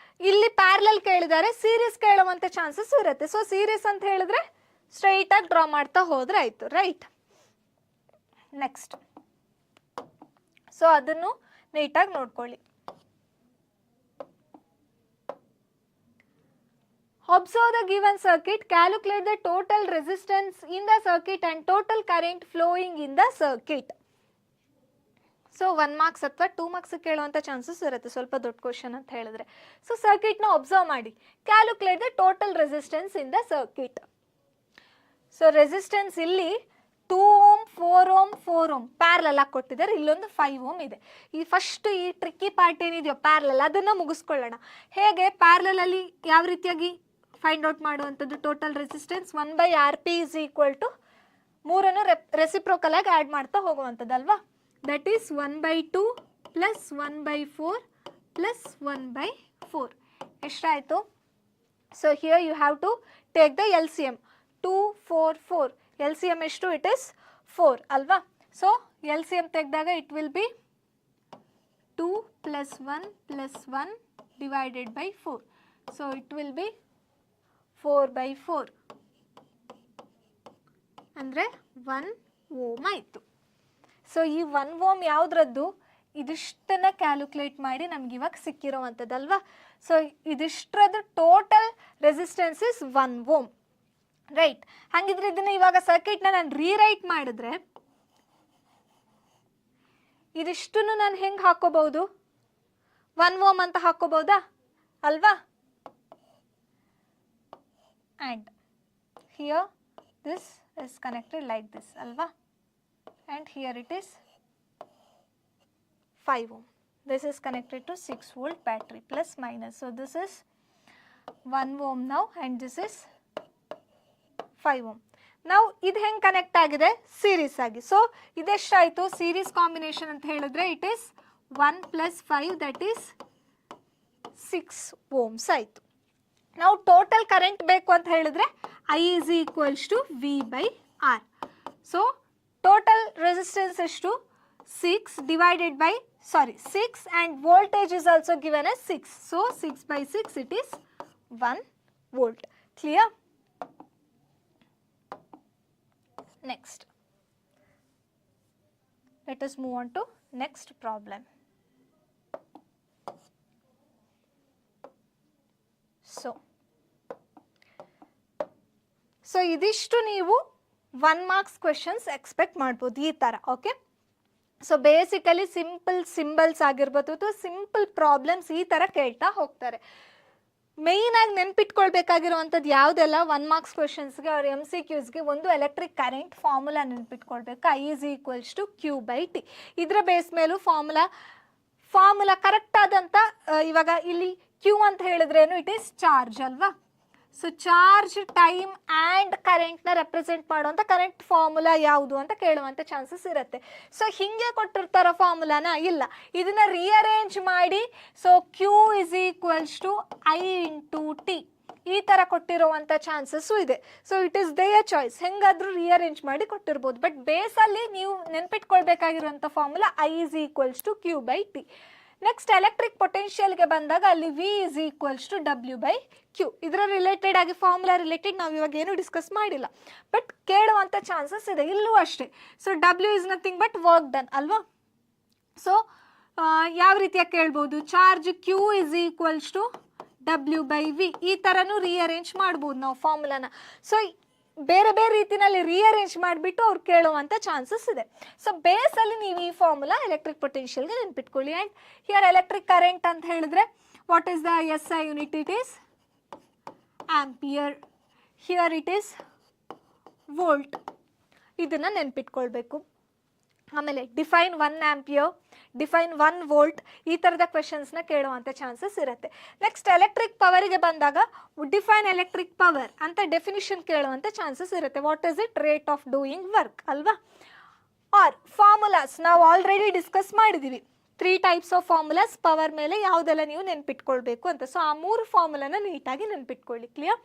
ಇಲ್ಲಿ ಪ್ಯಾರಲಲ್ ಕೇಳಿದ್ದಾರೆ, ಸೀರೀಸ್ ಕೇಳುವಂಥ ಚಾನ್ಸಸ್ ಇರುತ್ತೆ. ಸೊ ಸೀರೀಸ್ ಅಂತ ಹೇಳಿದ್ರೆ ಸ್ಟ್ರೈಟಾಗಿ ಡ್ರಾ ಮಾಡ್ತಾ ಹೋದ್ರೆ ಆಯಿತು, ರೈಟ್? ನೆಕ್ಸ್ಟ್, ಸೊ ಅದನ್ನು ನೀಟಾಗಿ ನೋಡ್ಕೊಳ್ಳಿ. Observe the given circuit, calculate the total resistance in the circuit and total current flowing in the circuit. So 1 marks ಅಥವಾ 2 ಮಾರ್ಕ್ಸ್ ಕೇಳುವಂಥ ಚಾನ್ಸಸ್ ಇರುತ್ತೆ, ಸ್ವಲ್ಪ ದೊಡ್ಡ ಕ್ವಶನ್ ಅಂತ ಹೇಳಿದ್ರೆ. ಸೊ ಸರ್ಕಿಟ್ನ ಒಬ್ಸರ್ವ್ ಮಾಡಿ, calculate the total resistance in the circuit. So resistance ಇಲ್ಲಿ 2 ohm, 4 ohm, 4 ohm parallel ಆಗಿ ಕೊಟ್ಟಿದ್ದಾರೆ. ಇಲ್ಲೊಂದು 5 ಓಮ್ ಇದೆ. ಈ ಫಸ್ಟ್ ಈ ಟ್ರಿಕ್ಕಿ ಪಾರ್ಟ್ ಏನಿದೆಯೋ ಪ್ಯಾರಲಲ್, ಅದನ್ನು ಮುಗಿಸ್ಕೊಳ್ಳೋಣ. ಹೇಗೆ ಪ್ಯಾರಲಲ್ ಅಲ್ಲಿ ಯಾವ ರೀತಿಯಾಗಿ ಫೈಂಡ್ ಔಟ್ ಮಾಡುವಂಥದ್ದು? Total resistance 1/RP is equal to 3 reciprocal ಆಗಿ ಆ್ಯಡ್ ಮಾಡ್ತಾ ಹೋಗುವಂಥದ್ದಲ್ವಾ. That is 1/2 plus 1/4 plus 1/4. ಎಷ್ಟಾಯಿತು? So here you have to take the LCM. 2, 4, 4. LCM ಎಷ್ಟು? ಇಟ್ ಇಸ್ 4 ಅಲ್ವಾ. ಸೊ LCM ತೆಗೆದಾಗ it will be 2 plus 1 plus 1 divided by 4. So it will be 4/4 ಅಂದರೆ 1 ohm ಆಯಿತು. So ಈ 1 ohm ಯಾವುದ್ರದ್ದು? ಇದಿಷ್ಟನ್ನು calculate ಮಾಡಿ ನಮ್ಗೆ ಇವಾಗ ಸಿಕ್ಕಿರೋವಂಥದ್ದಲ್ವಾ. ಸೊ ಇದಿಷ್ಟರದ್ದು total resistance is 1 ohm, right? ಹಾಗಿದ್ರೆ ಇದನ್ನು ಇವಾಗ ಸರ್ಕಿಟ್ನ ನಾನು ರೀರೈಟ್ ಮಾಡಿದ್ರೆ ಇದಿಷ್ಟನ್ನು ನಾನು ಹೆಂಗೆ ಹಾಕೋಬಹುದು? 1 ಓಮ್ ಅಂತ ಹಾಕೋಬಹುದಾ ಅಲ್ವಾ? and here this is connected like this alva, and here it is 5 ohm. This is connected to 6 volt battery plus minus. So this is 1 ohm now and this is 5 ohm. Now ಇದು ಹೆಂಗೆ connect ಆಗಿದೆ series ಆಗಿ. So ಇದೆಷ್ಟಾಯಿತು series combination ಅಂತ ಹೇಳಿದ್ರೆ it is 1 plus 5 that is 6 ohms ಆಯಿತು. ನಾವು total current ಬೇಕು ಅಂತ ಹೇಳಿದ್ರೆ I is equals to V by R. So total resistance ಎಷ್ಟು 6 divided by 6 and voltage is also given as 6. So 6 by 6 it is 1 volt. Clear? Next. Let us move on to next problem. So ಇದಿಷ್ಟು ನೀವು 1 marks questions expect ಮಾಡ್ಬೋದು ಈ ಥರ. Okay, so basically simple symbols ಆಗಿರ್ಬೋದು ಅಥವಾ simple problems ಈ ಥರ ಕೇಳ್ತಾ ಹೋಗ್ತಾರೆ. ಮೇಯ್ನಾಗಿ ನೆನ್ಪಿಟ್ಕೊಳ್ಬೇಕಾಗಿರುವಂಥದ್ದು ಯಾವುದೆಲ್ಲ 1 marks ಕ್ವೆಶನ್ಸ್ಗೆ ಅವ್ರ MCQಸ್ಗೆ ಒಂದು ಎಲೆಕ್ಟ್ರಿಕ್ ಕರೆಂಟ್ ಫಾರ್ಮುಲಾ ನೆನ್ಪಿಟ್ಕೊಳ್ಬೇಕು. I is equals to Q by T. ಇದರ ಬೇಸ್ ಮೇಲೂ ಫಾರ್ಮುಲಾ ಕರೆಕ್ಟ್ ಆದಂಥ ಇವಾಗ ಇಲ್ಲಿ Q ಅಂತ ಹೇಳಿದ್ರೇನು ಇಟ್ ಈಸ್ ಚಾರ್ಜ್ ಅಲ್ವಾ. ಸೊ ಚಾರ್ಜ್ ಟೈಮ್ ಆ್ಯಂಡ್ ಕರೆಂಟ್ನ ರೆಪ್ರೆಸೆಂಟ್ ಮಾಡುವಂಥ ಕರೆಂಟ್ ಫಾರ್ಮುಲಾ ಯಾವುದು ಅಂತ ಕೇಳುವಂಥ ಚಾನ್ಸಸ್ ಇರುತ್ತೆ. ಸೊ ಹೀಗೆ ಕೊಟ್ಟಿರ್ತಾರ ಫಾರ್ಮುಲಾನ ಇಲ್ಲ, ಇದನ್ನ ರಿಅರೇಂಜ್ ಮಾಡಿ so Q is equals to I into T ಈ ಥರ ಕೊಟ್ಟಿರುವಂಥ ಚಾನ್ಸಸ್ಸು ಇದೆ. So it is their choice, ಹೆಂಗಾದರೂ ರಿಅರೇಂಜ್ ಮಾಡಿ ಕೊಟ್ಟಿರ್ಬೋದು. ಬಟ್ ಬೇಸಲ್ಲಿ ನೀವು ನೆನ್ಪಿಟ್ಕೊಳ್ಬೇಕಾಗಿರುವಂಥ formula I is equals to Q by T. Next electric ಪೊಟೆನ್ಷಿಯಲ್ಗೆ ಬಂದಾಗ ಅಲ್ಲಿ V is equals to W by Q. ಇದರ ರಿಲೇಟೆಡ್ ಆಗಿ ಫಾರ್ಮುಲಾ ರಿಲೇಟೆಡ್ ನಾವು ಇವಾಗ ಏನು ಡಿಸ್ಕಸ್ ಮಾಡಿಲ್ಲ, ಬಟ್ ಕೇಳುವಂಥ ಚಾನ್ಸಸ್ ಇದೆ ಇಲ್ಲೂ ಅಷ್ಟೇ. So W is nothing but work done ಅಲ್ವಾ. ಸೊ ಯಾವ ರೀತಿಯಾಗಿ ಕೇಳ್ಬೋದು, charge Q is equals to W by V ಈ ಥರನೂ ರಿಅರೇಂಜ್ ಮಾಡ್ಬೋದು ನಾವು ಫಾರ್ಮುಲಾನ. ಸೊ ಬೇರೆ ಬೇರೆ ರೀತಿಯಲ್ಲಿ ರಿಅರೇಂಜ್ ಮಾಡಿಬಿಟ್ಟು ಅವ್ರು ಕೇಳುವಂಥ ಚಾನ್ಸಸ್ ಇದೆ. ಸೊ ಬೇಸಲ್ಲಿ ನೀವು ಈ ಫಾರ್ಮುಲಾ ಎಲೆಕ್ಟ್ರಿಕ್ ಪೊಟೆನ್ಷಿಯಲ್ಗೆ ನೆನ್ಪಿಟ್ಕೊಳ್ಳಿ. ಆ್ಯಂಡ್ ಹಿಯರ್ ಎಲೆಕ್ಟ್ರಿಕ್ ಕರೆಂಟ್ ಅಂತ ಹೇಳಿದ್ರೆ what is the SI unit, it is ampere. Here it is volt. ಇದನ್ನು ನೆನ್ಪಿಟ್ಕೊಳ್ಬೇಕು. ಆಮೇಲೆ ಡಿಫೈನ್ 1 ಆಂಪಿಯರ್, ಡಿಫೈನ್ 1 ವೋಲ್ಟ್ ಈ ಥರದ ಕ್ವೆಶನ್ಸ್ನ ಕೇಳುವಂಥ ಚಾನ್ಸಸ್ ಇರುತ್ತೆ. ನೆಕ್ಸ್ಟ್ ಎಲೆಕ್ಟ್ರಿಕ್ ಪವರಿಗೆ ಬಂದಾಗ ಡಿಫೈನ್ ಎಲೆಕ್ಟ್ರಿಕ್ ಪವರ್ ಅಂತ ಡೆಫಿನಿಷನ್ ಕೇಳುವಂಥ ಚಾನ್ಸಸ್ ಇರುತ್ತೆ. What is it, rate of doing work ಅಲ್ವಾ. ಆರ್ ಫಾರ್ಮುಲಾಸ್ ನಾವು ಆಲ್ರೆಡಿ ಡಿಸ್ಕಸ್ ಮಾಡಿದ್ದೀವಿ. 3 types ಆಫ್ ಫಾರ್ಮುಲಾಸ್ ಪವರ್ ಮೇಲೆ ಯಾವುದೆಲ್ಲ ನೀವು ನೆನ್ಪಿಟ್ಕೊಳ್ಬೇಕು ಅಂತ. ಸೊ ಆ 3 ಫಾರ್ಮುಲಾನ ನೀಟಾಗಿ ನೆನ್ಪಿಟ್ಕೊಳ್ಳಿ. Clear?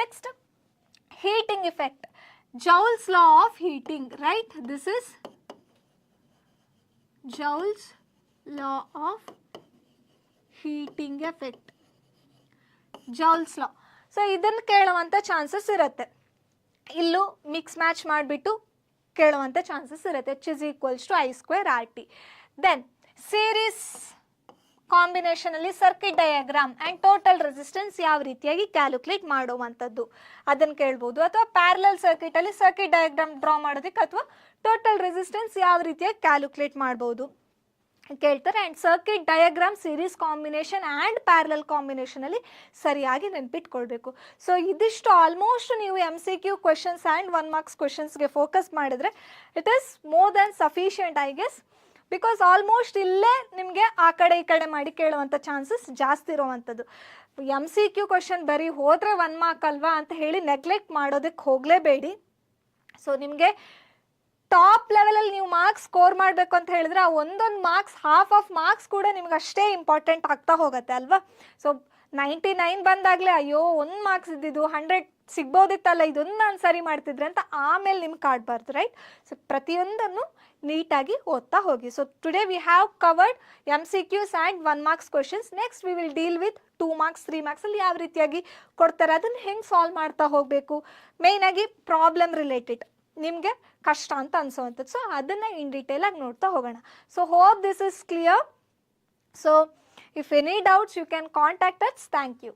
Next heating effect, joules law of heating, right. This is Joule's law of heating effect. Joule's law. So ಇದನ್ನು ಕೇಳುವಂಥ ಚಾನ್ಸಸ್ ಇರುತ್ತೆ. ಇಲ್ಲೂ ಮಿಕ್ಸ್ ಮ್ಯಾಚ್ ಮಾಡಿಬಿಟ್ಟು ಕೇಳುವಂಥ ಚಾನ್ಸಸ್ ಇರುತ್ತೆ. H is equals to I square RT. Then series ಕಾಂಬಿನೇಷನಲ್ಲಿ circuit diagram and total resistance ಯಾವ ರೀತಿಯಾಗಿ ಕ್ಯಾಲ್ಕುಲೇಟ್ ಮಾಡುವಂಥದ್ದು ಅದನ್ನು ಕೇಳ್ಬೋದು. ಅಥವಾ ಪ್ಯಾರಲಲ್ ಸರ್ಕಿಟಲ್ಲಿ ಸರ್ಕಿಟ್ ಡಯಾಗ್ರಾಮ್ ಡ್ರಾ ಮಾಡೋದಕ್ಕೆ ಅಥವಾ ಟೋಟಲ್ ರೆಸಿಸ್ಟೆನ್ಸ್ ಯಾವ ರೀತಿಯಾಗಿ ಕ್ಯಾಲ್ಕುಲೇಟ್ ಮಾಡ್ಬೋದು ಕೇಳ್ತಾರೆ. And circuit diagram series combination and parallel ಕಾಂಬಿನೇಷನಲ್ಲಿ ಸರಿಯಾಗಿ ನೆನ್ಪಿಟ್ಕೊಳ್ಬೇಕು. ಸೊ ಇದಿಷ್ಟು ಆಲ್ಮೋಸ್ಟ್ ನೀವು MCQ ಕ್ವೆಶನ್ಸ್ ಆ್ಯಂಡ್ 1 marks ಕ್ವೆಶನ್ಸ್ಗೆ ಫೋಕಸ್ ಮಾಡಿದ್ರೆ it is more than sufficient I guess. Because almost ಇಲ್ಲೇ ನಿಮಗೆ ಆ ಕಡೆ ಈ ಕಡೆ ಮಾಡಿ ಕೇಳುವಂಥ ಚಾನ್ಸಸ್ ಜಾಸ್ತಿ ಇರುವಂಥದ್ದು. MCQ ಕ್ವೆಶನ್ ಬರೀ ಹೋದರೆ 1 mark ಅಲ್ವಾ ಅಂತ ಹೇಳಿ ನೆಗ್ಲೆಕ್ಟ್ ಮಾಡೋದಕ್ಕೆ ಹೋಗಲೇಬೇಡಿ. ಸೊ ನಿಮಗೆ ಟಾಪ್ ಲೆವೆಲಲ್ಲಿ ನೀವು ಮಾರ್ಕ್ಸ್ ಸ್ಕೋರ್ ಮಾಡಬೇಕು ಅಂತ ಹೇಳಿದ್ರೆ ಆ ಒಂದೊಂದು ಮಾರ್ಕ್ಸ್, ಹಾಫ್ ಆಫ್ ಮಾರ್ಕ್ಸ್ ಕೂಡ ನಿಮ್ಗೆ ಅಷ್ಟೇ ಇಂಪಾರ್ಟೆಂಟ್ ಆಗ್ತಾ ಹೋಗುತ್ತೆ ಅಲ್ವಾ. ಸೊ 99 ಬಂದಾಗಲೇ ಅಯ್ಯೋ 1 marks ಇದ್ದಿದ್ದು 100 ಸಿಗ್ಬೋದಿತ್ತಲ್ಲ, ಇದೊಂದು ನಾನು ಸರಿ ಮಾಡ್ತಿದ್ರೆ ಅಂತ ಆಮೇಲೆ ನಿಮ್ಗೆ ಕಾಡಬಾರ್ದು, ರೈಟ್. ಸೊ ಪ್ರತಿಯೊಂದನ್ನು ನೀಟಾಗಿ ಓದ್ತಾ ಹೋಗಿ. So today we have covered MCQs and 1 marks questions. Next we will deal with 2 marks 3 marks ಅಲ್ಲಿ ಯಾವ ರೀತಿಯಾಗಿ ಕೊಡ್ತಾರೆ ಅದನ್ನು ಹೆಂಗೆ ಸಾಲ್ವ್ ಮಾಡ್ತಾ ಹೋಗಬೇಕು, ಮೇಯ್ನಾಗಿ ಪ್ರಾಬ್ಲಮ್ ರಿಲೇಟೆಡ್ ನಿಮಗೆ ಕಷ್ಟ ಅಂತ ಅನ್ಸೋವಂಥದ್ದು. ಸೊ ಅದನ್ನು ಇನ್ ಡೀಟೇಲ್ ಆಗಿ ನೋಡ್ತಾ ಹೋಗೋಣ. So hope this is clear. So if any doubts you can contact us. Thank you.